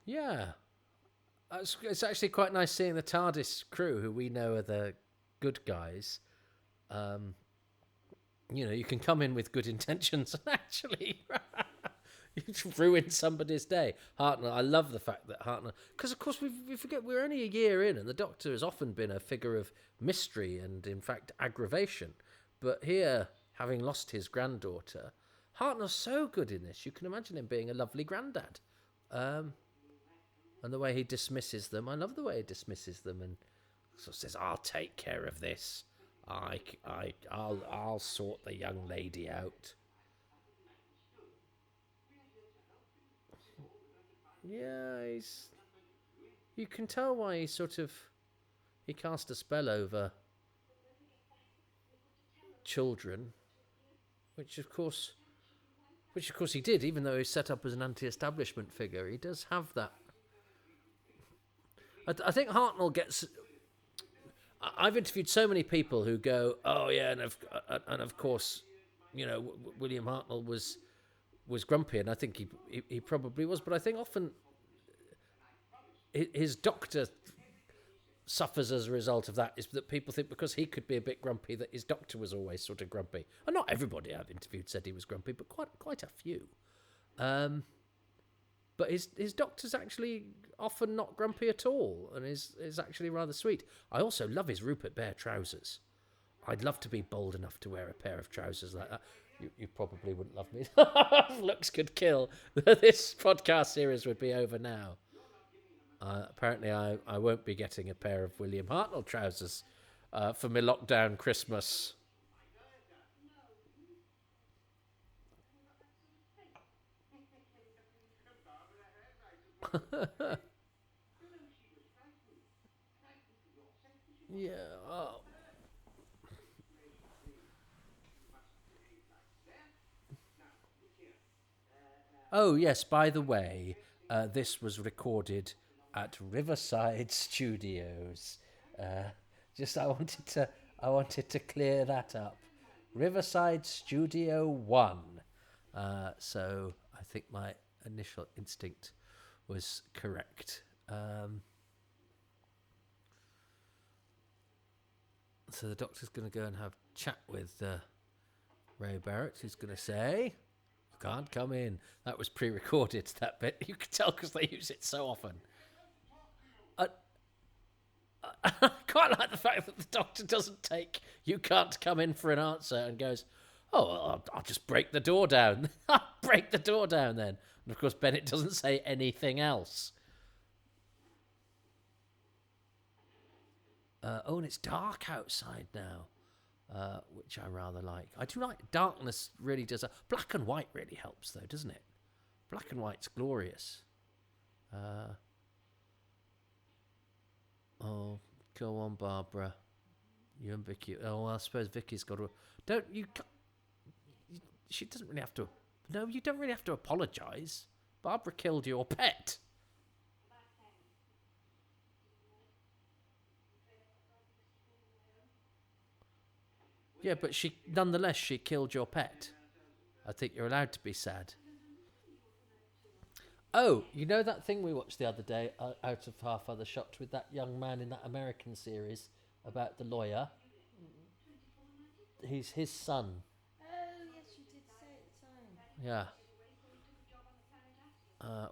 Yeah. It's actually quite nice seeing the TARDIS crew, who we know are the good guys. You can come in with good intentions and actually you ruin somebody's day. Hartnell, I love the fact that Hartnell... Because, of course, we forget we're only a year in, and the Doctor has often been a figure of mystery and, in fact, aggravation. But here, having lost his granddaughter... Hartnell's so good in this. You can imagine him being a lovely granddad. And the way he dismisses them. I love the way he dismisses them and sort of says, I'll take care of this. I'll sort the young lady out. Yeah, you can tell why he cast a spell over children, which of course he did, even though he's set up as an anti-establishment figure. He does have that. I think Hartnell gets... I've interviewed so many people who go, oh yeah, and of course, William Hartnell was grumpy, and I think he probably was, but I think often his doctor suffers as a result of that, is that people think because he could be a bit grumpy that his doctor was always sort of grumpy. And not everybody I've interviewed said he was grumpy, but quite a few. But his doctor's actually often not grumpy at all, and is actually rather sweet. I also love his Rupert Bear trousers. I'd love to be bold enough to wear a pair of trousers like that. You probably wouldn't love me. Looks could kill. This podcast series would be over now. Apparently, I won't be getting a pair of William Hartnell trousers for my lockdown Christmas. Yeah. Oh, yes, by the way, this was recorded at Riverside Studios. I wanted to clear that up. Riverside Studio 1. So I think my initial instinct was correct. So the Doctor's going to go and have a chat with Ray Barrett, who's going to say, "You can't come in." That was pre-recorded, that bit. You can tell because they use it so often. I quite like the fact that the Doctor doesn't take "you can't come in" for an answer and goes, Oh, I'll just break the door down. I'll break the door down then. And of course, Bennett doesn't say anything else. Oh, and it's dark outside now, which I rather like. I do like darkness. Really does. Black and white really helps, though, doesn't it? Black and white's glorious. Oh, go on, Barbara. You and Vicky. Oh, well, I suppose Vicky's got to. Don't you? She doesn't really have to. No, you don't really have to apologise. Barbara killed your pet. Yeah, but nonetheless, she killed your pet. I think you're allowed to be sad. Oh, you know that thing we watched the other day, Out of Half Other Shots, with that young man in that American series about the lawyer? He's his son. Oh, yes, you did say at the time. Yeah.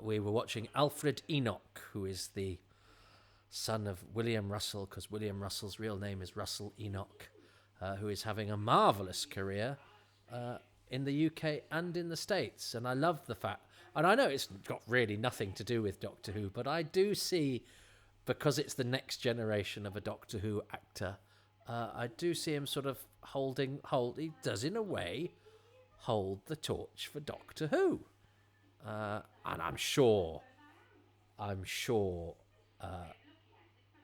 We were watching Alfred Enoch, who is the son of William Russell, because William Russell's real name is Russell Enoch, who is having a marvellous career in the UK and in the States. And I love the fact, and I know it's got really nothing to do with Doctor Who, but I do see, because it's the next generation of a Doctor Who actor, I do see him sort of he does in a way hold the torch for Doctor Who. And I'm sure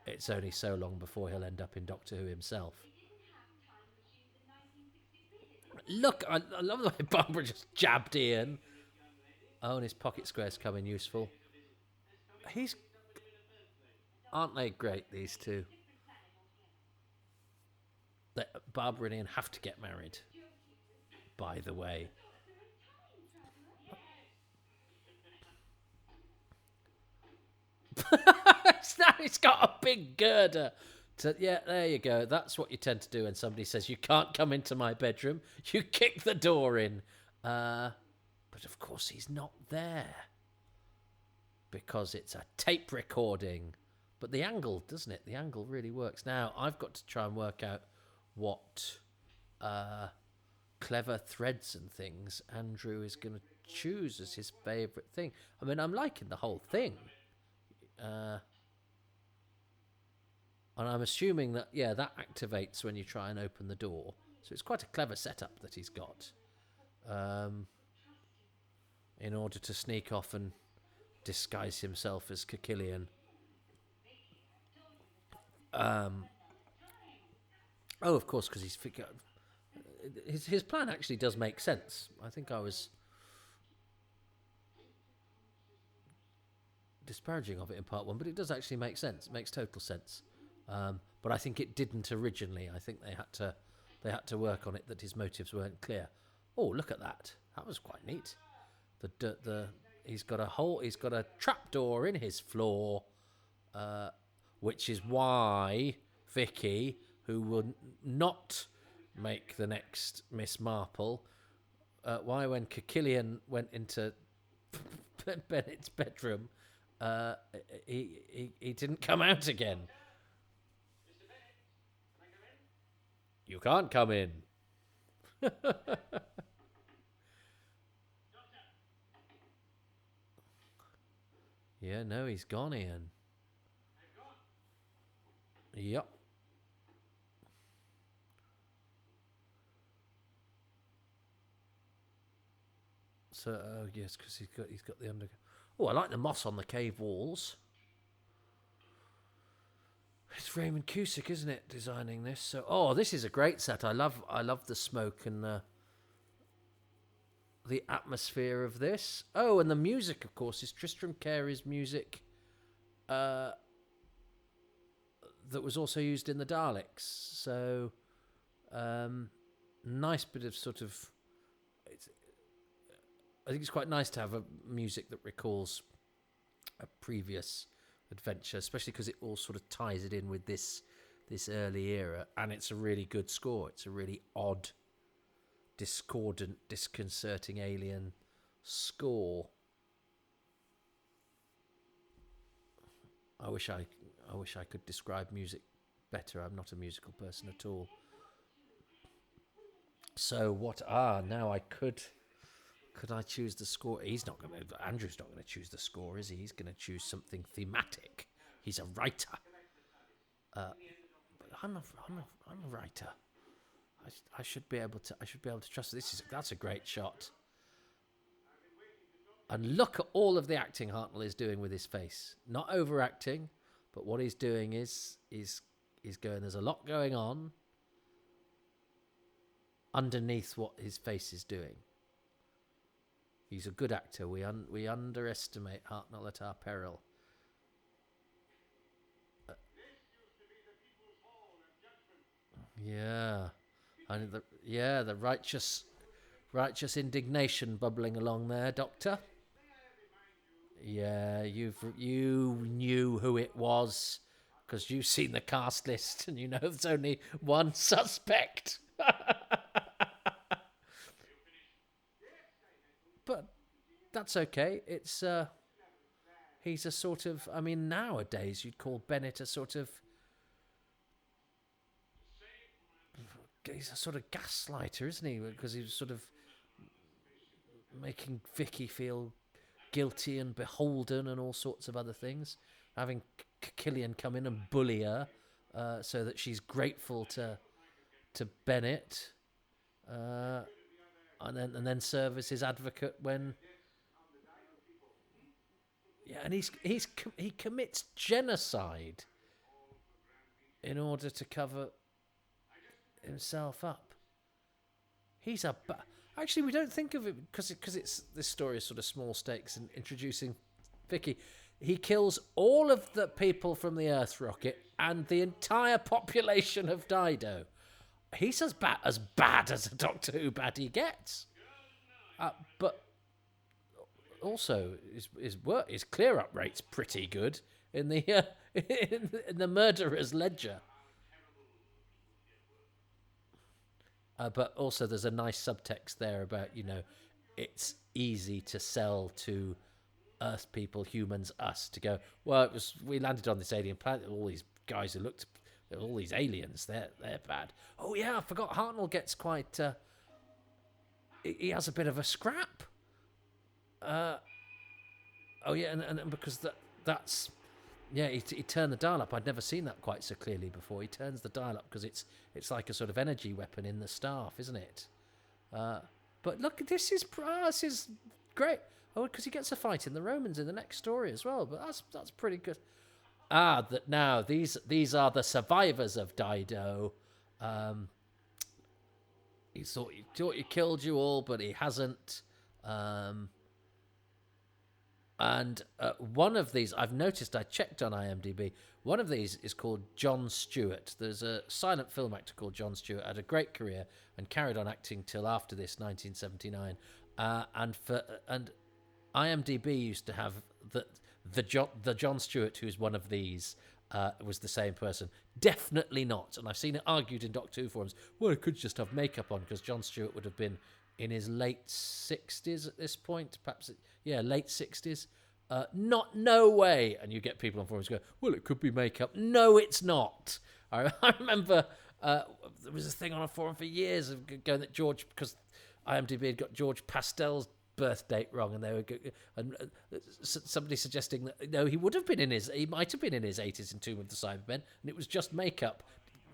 it's only so long before he'll end up in Doctor Who himself. Look, I love the way Barbara just jabbed Ian. Oh, and his pocket square's come in useful. Aren't they great, these two? Barbara and Ian have to get married, by the way. Now he's got a big girder. Yeah, there you go. That's what you tend to do when somebody says, you can't come into my bedroom. You kick the door in. But of course he's not there. Because it's a tape recording. But the angle, doesn't it? The angle really works. Now, I've got to try and work out what clever threads and things Andrew is going to choose as his favourite thing. I mean, I'm liking the whole thing. And I'm assuming that, that activates when you try and open the door. So it's quite a clever setup that he's got. In order to sneak off and disguise himself as Kikilian. Oh, of course, because his plan actually does make sense. I think I was disparaging of it in part one, but it does actually make sense. It makes total sense. But I think it didn't originally. I think they had to work on it that his motives weren't clear. Oh, look at that! That was quite neat. He's got a trapdoor in his floor, which is why Vicky, who will not make the next Miss Marple, why when Kikilian went into Bennett's bedroom, he didn't come out again. You can't come in. Yeah, no, he's gone, Ian. Yep. So, yes, because he's got the under. Oh, I like the moss on the cave walls. It's Raymond Cusick, isn't it, designing this? So, this is a great set. I love the smoke and the atmosphere of this. Oh, and the music, of course, is Tristram Carey's music that was also used in the Daleks. So, nice bit of sort of... I think it's quite nice to have a music that recalls a previous adventure, especially because it all sort of ties it in with this early era, and it's a really good score. It's a really odd, discordant, disconcerting alien score. I wish I could describe music better. I'm not a musical person at all. So what? Now I could I choose the score? He's not going to. Andrew's not going to choose the score, is he? He's going to choose something thematic. He's a writer. But I'm a writer. I should be able to. I should be able to trust. That's a great shot. And look at all of the acting Hartnell is doing with his face. Not overacting, but what he's doing is going. There's a lot going on underneath what his face is doing. He's a good actor. We underestimate Hartnell at our peril. Yeah, and the righteous indignation bubbling along there, Doctor. Yeah, you knew who it was because you've seen the cast list and you know there's only one suspect. But that's okay. It's he's a sort of. I mean, nowadays you'd call Bennett a sort of. He's a sort of gaslighter, isn't he? Because he was sort of making Vicky feel guilty and beholden and all sorts of other things. Having Killian come in and bully her so that she's grateful to Bennett, and then serve as his advocate when. Yeah, and he commits genocide in order to cover himself up. He's actually we don't think of it because it's this story is sort of small stakes and introducing Vicky. He kills all of the people from the Earth rocket and the entire population of Dido. He's as bad as a Doctor Who baddie gets. But also his clear up rate's pretty good in the in the murderer's ledger. But also there's a nice subtext there about, it's easy to sell to Earth people, humans, us, to go, well, we landed on this alien planet, all these guys who looked, all these aliens, they're bad. Oh yeah, I forgot Hartnell gets quite, he has a bit of a scrap. Oh yeah, and because that's... Yeah, he turned the dial up. I'd never seen that quite so clearly before. He turns the dial up because it's like a sort of energy weapon in the staff, isn't it? But look, this is great. Oh, because he gets a fight in the Romans in the next story as well. But that's pretty good. That now these are the survivors of Dido. He thought he killed you all, but he hasn't. And one of these, I've noticed, I checked on IMDb, one of these is called Jon Stewart. There's a silent film actor called Jon Stewart, had a great career and carried on acting till after this, 1979. And IMDb used to have the Jon Stewart, who's one of these, was the same person. Definitely not. And I've seen it argued in Doctor Who forums, well, it could just have makeup on because Jon Stewart would have been in his late 60s at this point, perhaps, late 60s. No way. And you get people on forums go, well, it could be makeup. No, it's not. I remember there was a thing on a forum for years of going that George, because IMDb had got George Pastel's birth date wrong, and they were somebody suggesting that no, he might have been in his 80s in Tomb of the Cybermen, and it was just makeup.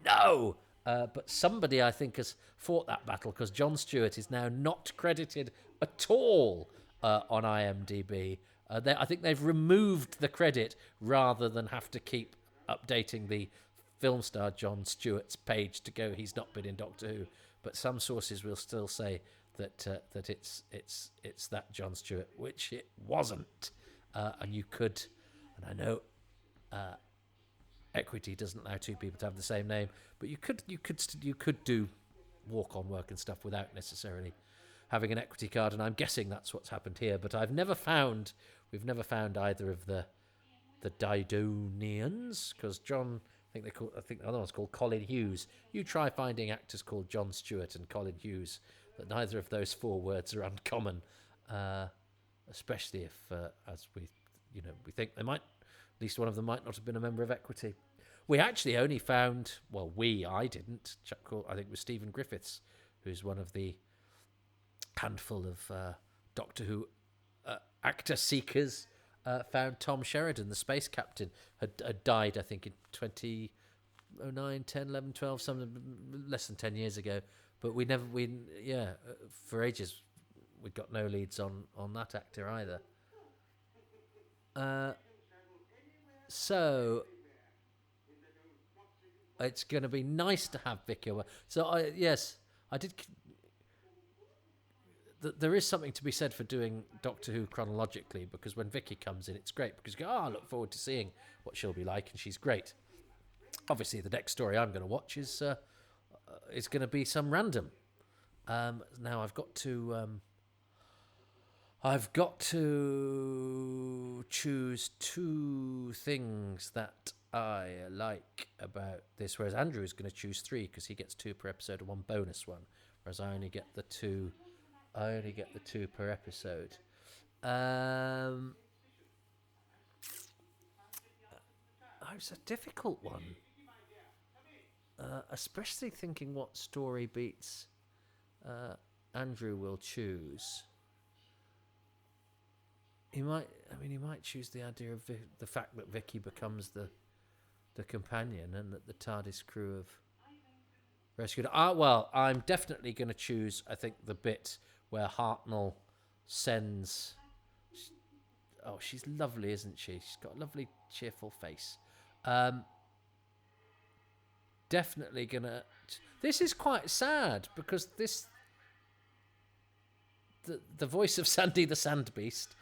No. But somebody, I think, has fought that battle because Jon Stewart is now not credited at all on IMDb. I think they've removed the credit rather than have to keep updating the film star Jon Stewart's page to go, he's not been in Doctor Who. But some sources will still say that it's that Jon Stewart, which it wasn't. And you could, and I know... Equity doesn't allow two people to have the same name, but you could do walk-on work and stuff without necessarily having an equity card, and I'm guessing that's what's happened here. But we've never found either of the Didonians, because John, I think the other one's called Colin Hughes. You try finding actors called Jon Stewart and Colin Hughes, but neither of those four words are uncommon, especially if, as we think they might. At least one of them might not have been a member of Equity. We actually only found, I didn't, chap called, I think it was Stephen Griffiths, who's one of the handful of Doctor Who actor seekers, found Tom Sheridan, the space captain, had died, I think, in 2009, 10, 11, 12, something less than 10 years ago. But for ages, we got no leads on that actor either. So it's going to be nice to have Vicky. So I did. There is something to be said for doing Doctor Who chronologically, because when Vicky comes in, it's great because you go, I look forward to seeing what she'll be like, and she's great. Obviously, the next story I'm going to watch is going to be some random. Now I've got to choose two things that I like about this, whereas Andrew is going to choose three because he gets two per episode and one bonus one, whereas I only get the two per episode. It's a difficult one, especially thinking what story beats Andrew will choose. He might choose the idea of the fact that Vicky becomes the companion and that the TARDIS crew have rescued. I'm definitely going to choose, I think, the bit where Hartnell sends... Oh, she's lovely, isn't she? She's got a lovely, cheerful face. Definitely going to... This is quite sad, because the voice of Sandy the Sandbeast...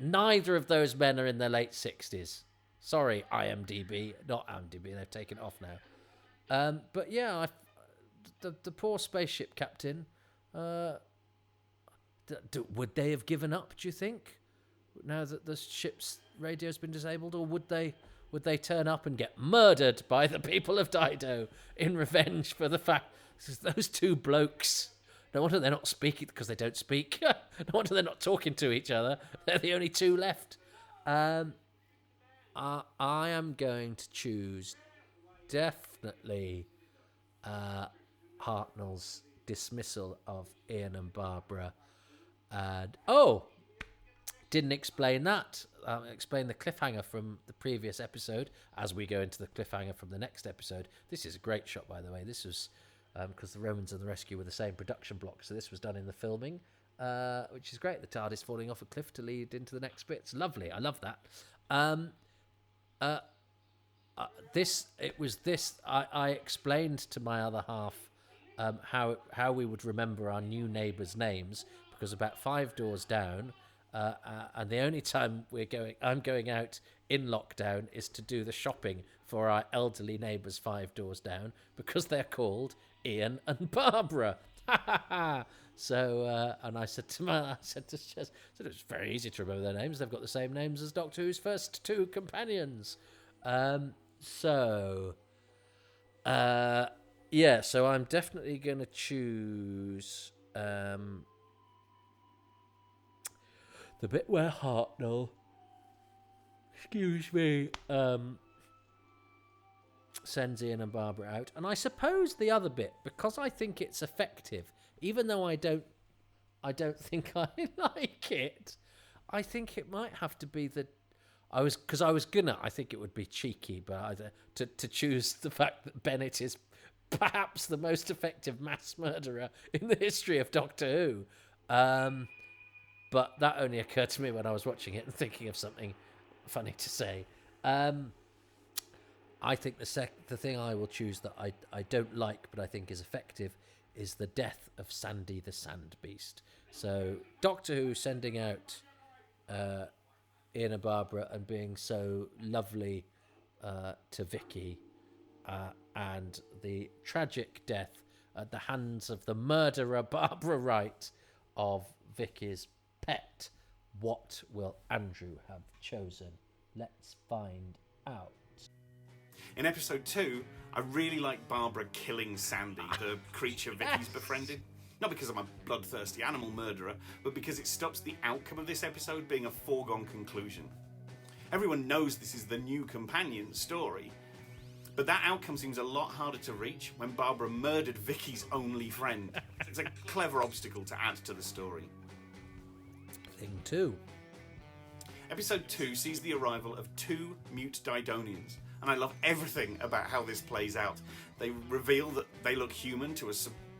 neither of those men are in their late 60s. Sorry, IMDb. Not IMDb, they've taken it off now. But yeah, the poor spaceship captain, would they have given up, do you think? Now that the ship's radio's been disabled? Or would they turn up and get murdered by the people of Dido in revenge for the fact those two blokes... No wonder they're not speaking, because they don't speak. No wonder they're not talking to each other. They're the only two left. I am going to choose definitely Hartnell's dismissal of Ian and Barbara. And didn't explain that. Explain the cliffhanger from the previous episode as we go into the cliffhanger from the next episode. This is a great shot, by the way. This was... because the Romans and the Rescue were the same production block, so this was done in the filming, which is great. The TARDIS falling off a cliff to lead into the next bit. It's lovely. I love that. I explained to my other half how we would remember our new neighbours' names, because about 5 doors down, and the only time I'm going out in lockdown is to do the shopping for our elderly neighbours 5 doors down, because they're called Ian and Barbara. So, and I said to Jess, it's very easy to remember their names. They've got the same names as Doctor Who's first two companions. So I'm definitely going to choose the bit where Hartnell, sends Ian and Barbara out. And I suppose the other bit, because I think it's effective, even though I don't think I like it, I think it might have to be I think it would be cheeky, but to choose the fact that Bennett is perhaps the most effective mass murderer in the history of Doctor Who. But that only occurred to me when I was watching it and thinking of something funny to say. I think the thing I will choose that I don't like but I think is effective is the death of Sandy the Sandbeast. So Doctor Who sending out Ian and Barbara and being so lovely to Vicky, and the tragic death at the hands of the murderer Barbara Wright of Vicky's pet. What will Andrew have chosen? Let's find out. In episode 2, I really like Barbara killing Sandy, the creature Vicky's befriended. Not because I'm a bloodthirsty animal murderer, but because it stops the outcome of this episode being a foregone conclusion. Everyone knows this is the new companion story, But that outcome seems a lot harder to reach when Barbara murdered Vicky's only friend. It's a clever obstacle to add to the story. Thing 2. Episode 2 sees the arrival of 2 mute Didonians, and I love everything about how this plays out. They reveal that they look human,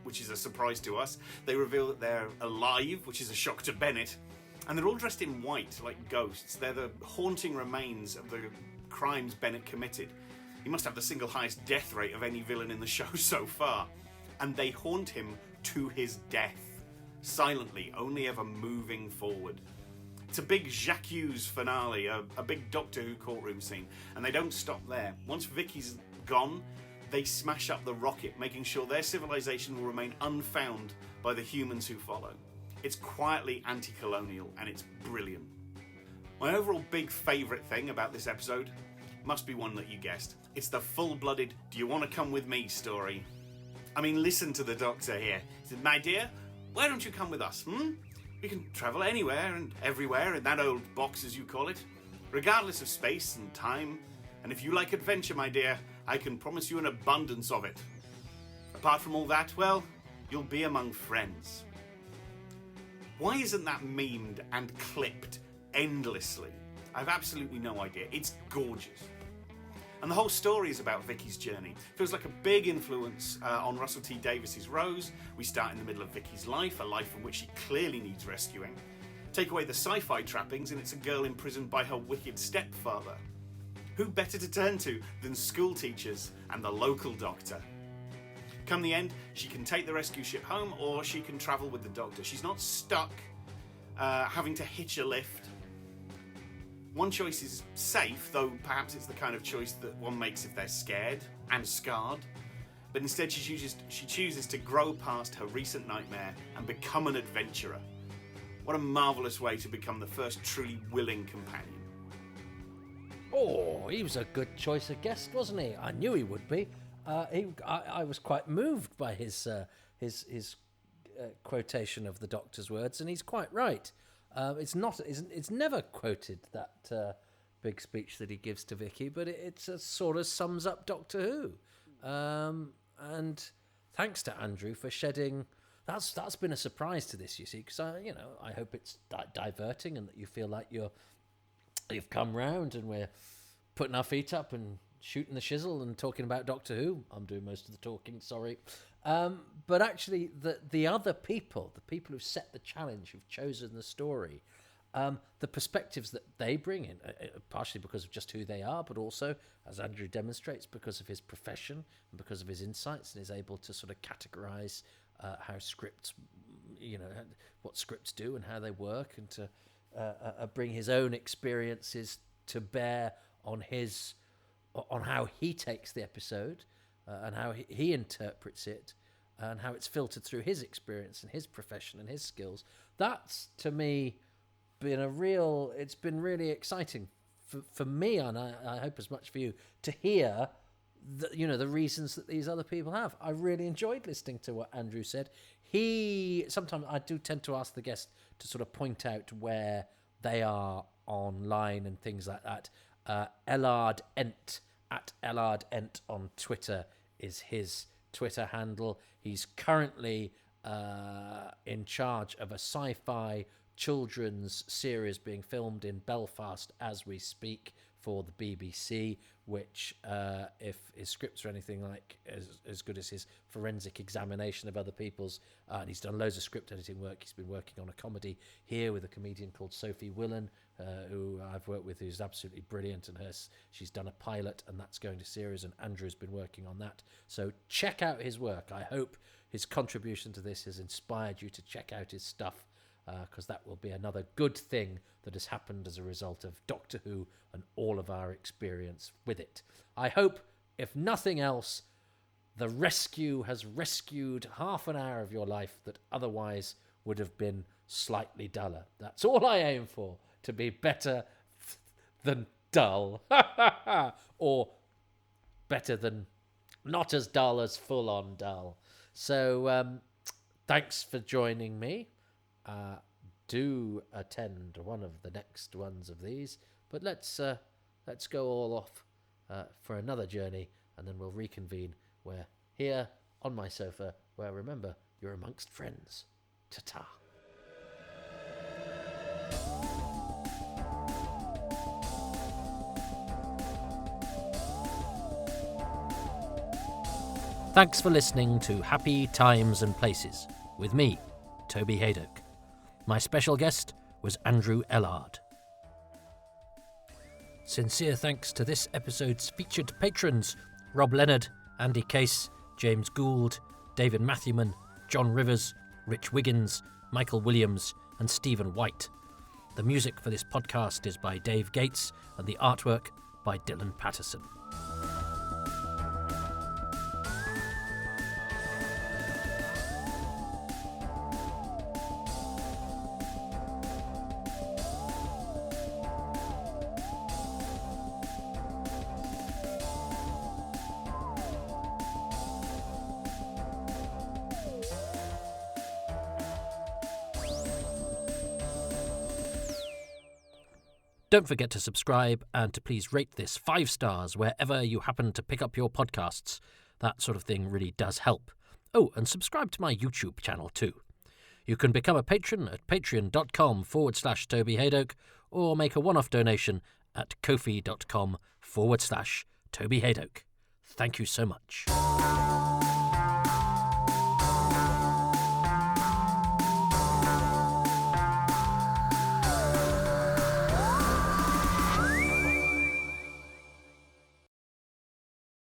which is a surprise to us. They reveal that they're alive, which is a shock to Bennett. And they're all dressed in white, like ghosts. They're the haunting remains of the crimes Bennett committed. He must have the single highest death rate of any villain in the show so far. And they haunt him to his death, silently, only ever moving forward. It's a big Jacques Hughes finale, a big Doctor Who courtroom scene. And they don't stop there. Once Vicky's gone, they smash up the rocket, making sure their civilization will remain unfound by the humans who follow. It's quietly anti-colonial, and it's brilliant. My overall big favourite thing about this episode must be one that you guessed. It's the full-blooded "do you want to come with me" story. I mean, listen to the Doctor here. He said, "My dear, why don't you come with us, We can travel anywhere and everywhere in that old box, as you call it, regardless of space and time. And if you like adventure, my dear, I can promise you an abundance of it. Apart from all that, well, you'll be among friends." Why isn't that memed and clipped endlessly? I've absolutely no idea. It's gorgeous. And the whole story is about Vicky's journey. Feels like a big influence on Russell T Davies's Rose. We start in the middle of Vicky's life, a life from which she clearly needs rescuing. Take away the sci-fi trappings and it's a girl imprisoned by her wicked stepfather. Who better to turn to than school teachers and the local doctor? Come the end, she can take the rescue ship home or she can travel with the Doctor. She's not stuck having to hitch a lift. One choice is safe, though perhaps it's the kind of choice that one makes if they're scared and scarred. But instead she chooses to grow past her recent nightmare and become an adventurer. What a marvellous way to become the first truly willing companion. Oh, he was a good choice of guest, wasn't he? I knew he would be. I was quite moved by his quotation of the Doctor's words, and he's quite right. It's never quoted, that big speech that he gives to Vicky, but it sort of sums up Doctor Who. And thanks to Andrew for shedding. That's been a surprise to this, you see, because I hope it's diverting and that you feel like you've come round and we're putting our feet up and shooting the shizzle and talking about Doctor Who. I'm doing most of the talking, sorry. But actually, the other people, the people who've set the challenge, who've chosen the story, the perspectives that they bring in, partially because of just who they are, but also, as Andrew demonstrates, because of his profession and because of his insights, and is able to sort of categorise how scripts, what scripts do and how they work, and to bring his own experiences to bear on how he takes the episode and how he interprets it and how it's filtered through his experience and his profession and his skills. That's, to me, it's been really exciting for me, and I hope as much for you, to hear the reasons that these other people have. I really enjoyed listening to what Andrew said. Sometimes I do tend to ask the guest to sort of point out where they are online and things like that. Ellard Ent, at Ellard Ent on Twitter, is his Twitter handle. He's currently in charge of a sci-fi children's series being filmed in Belfast as we speak for the BBC, which, if his scripts are anything like as good as his forensic examination of other people's, and he's done loads of script editing work. He's been working on a comedy here with a comedian called Sophie Willan, who I've worked with, who's absolutely brilliant, and she's done a pilot, and that's going to series, and Andrew's been working on that. So check out his work. I hope his contribution to this has inspired you to check out his stuff, because that will be another good thing that has happened as a result of Doctor Who and all of our experience with it. I hope, if nothing else, the rescue has rescued half an hour of your life that otherwise would have been slightly duller. That's all I aim for, to be better than dull. Or better than not as dull as full-on dull. So thanks for joining me. Do attend one of the next ones of these, but let's go all off for another journey and then we'll reconvene where here on my sofa, where remember, you're amongst friends. Ta-ta. Thanks for listening to Happy Times and Places with me, Toby Hadoke. My special guest was Andrew Ellard. Sincere thanks to this episode's featured patrons, Rob Leonard, Andy Case, James Gould, David Matthewman, John Rivers, Rich Wiggins, Michael Williams, and Stephen White. The music for this podcast is by Dave Gates, and the artwork by Dylan Patterson. Don't forget to subscribe and to please rate this 5 stars wherever you happen to pick up your podcasts. That sort of thing really does help. Oh, and subscribe to my YouTube channel too. You can become a patron at patreon.com/Toby Hadoke or make a one-off donation at ko-fi.com/Toby Hadoke. Thank you so much.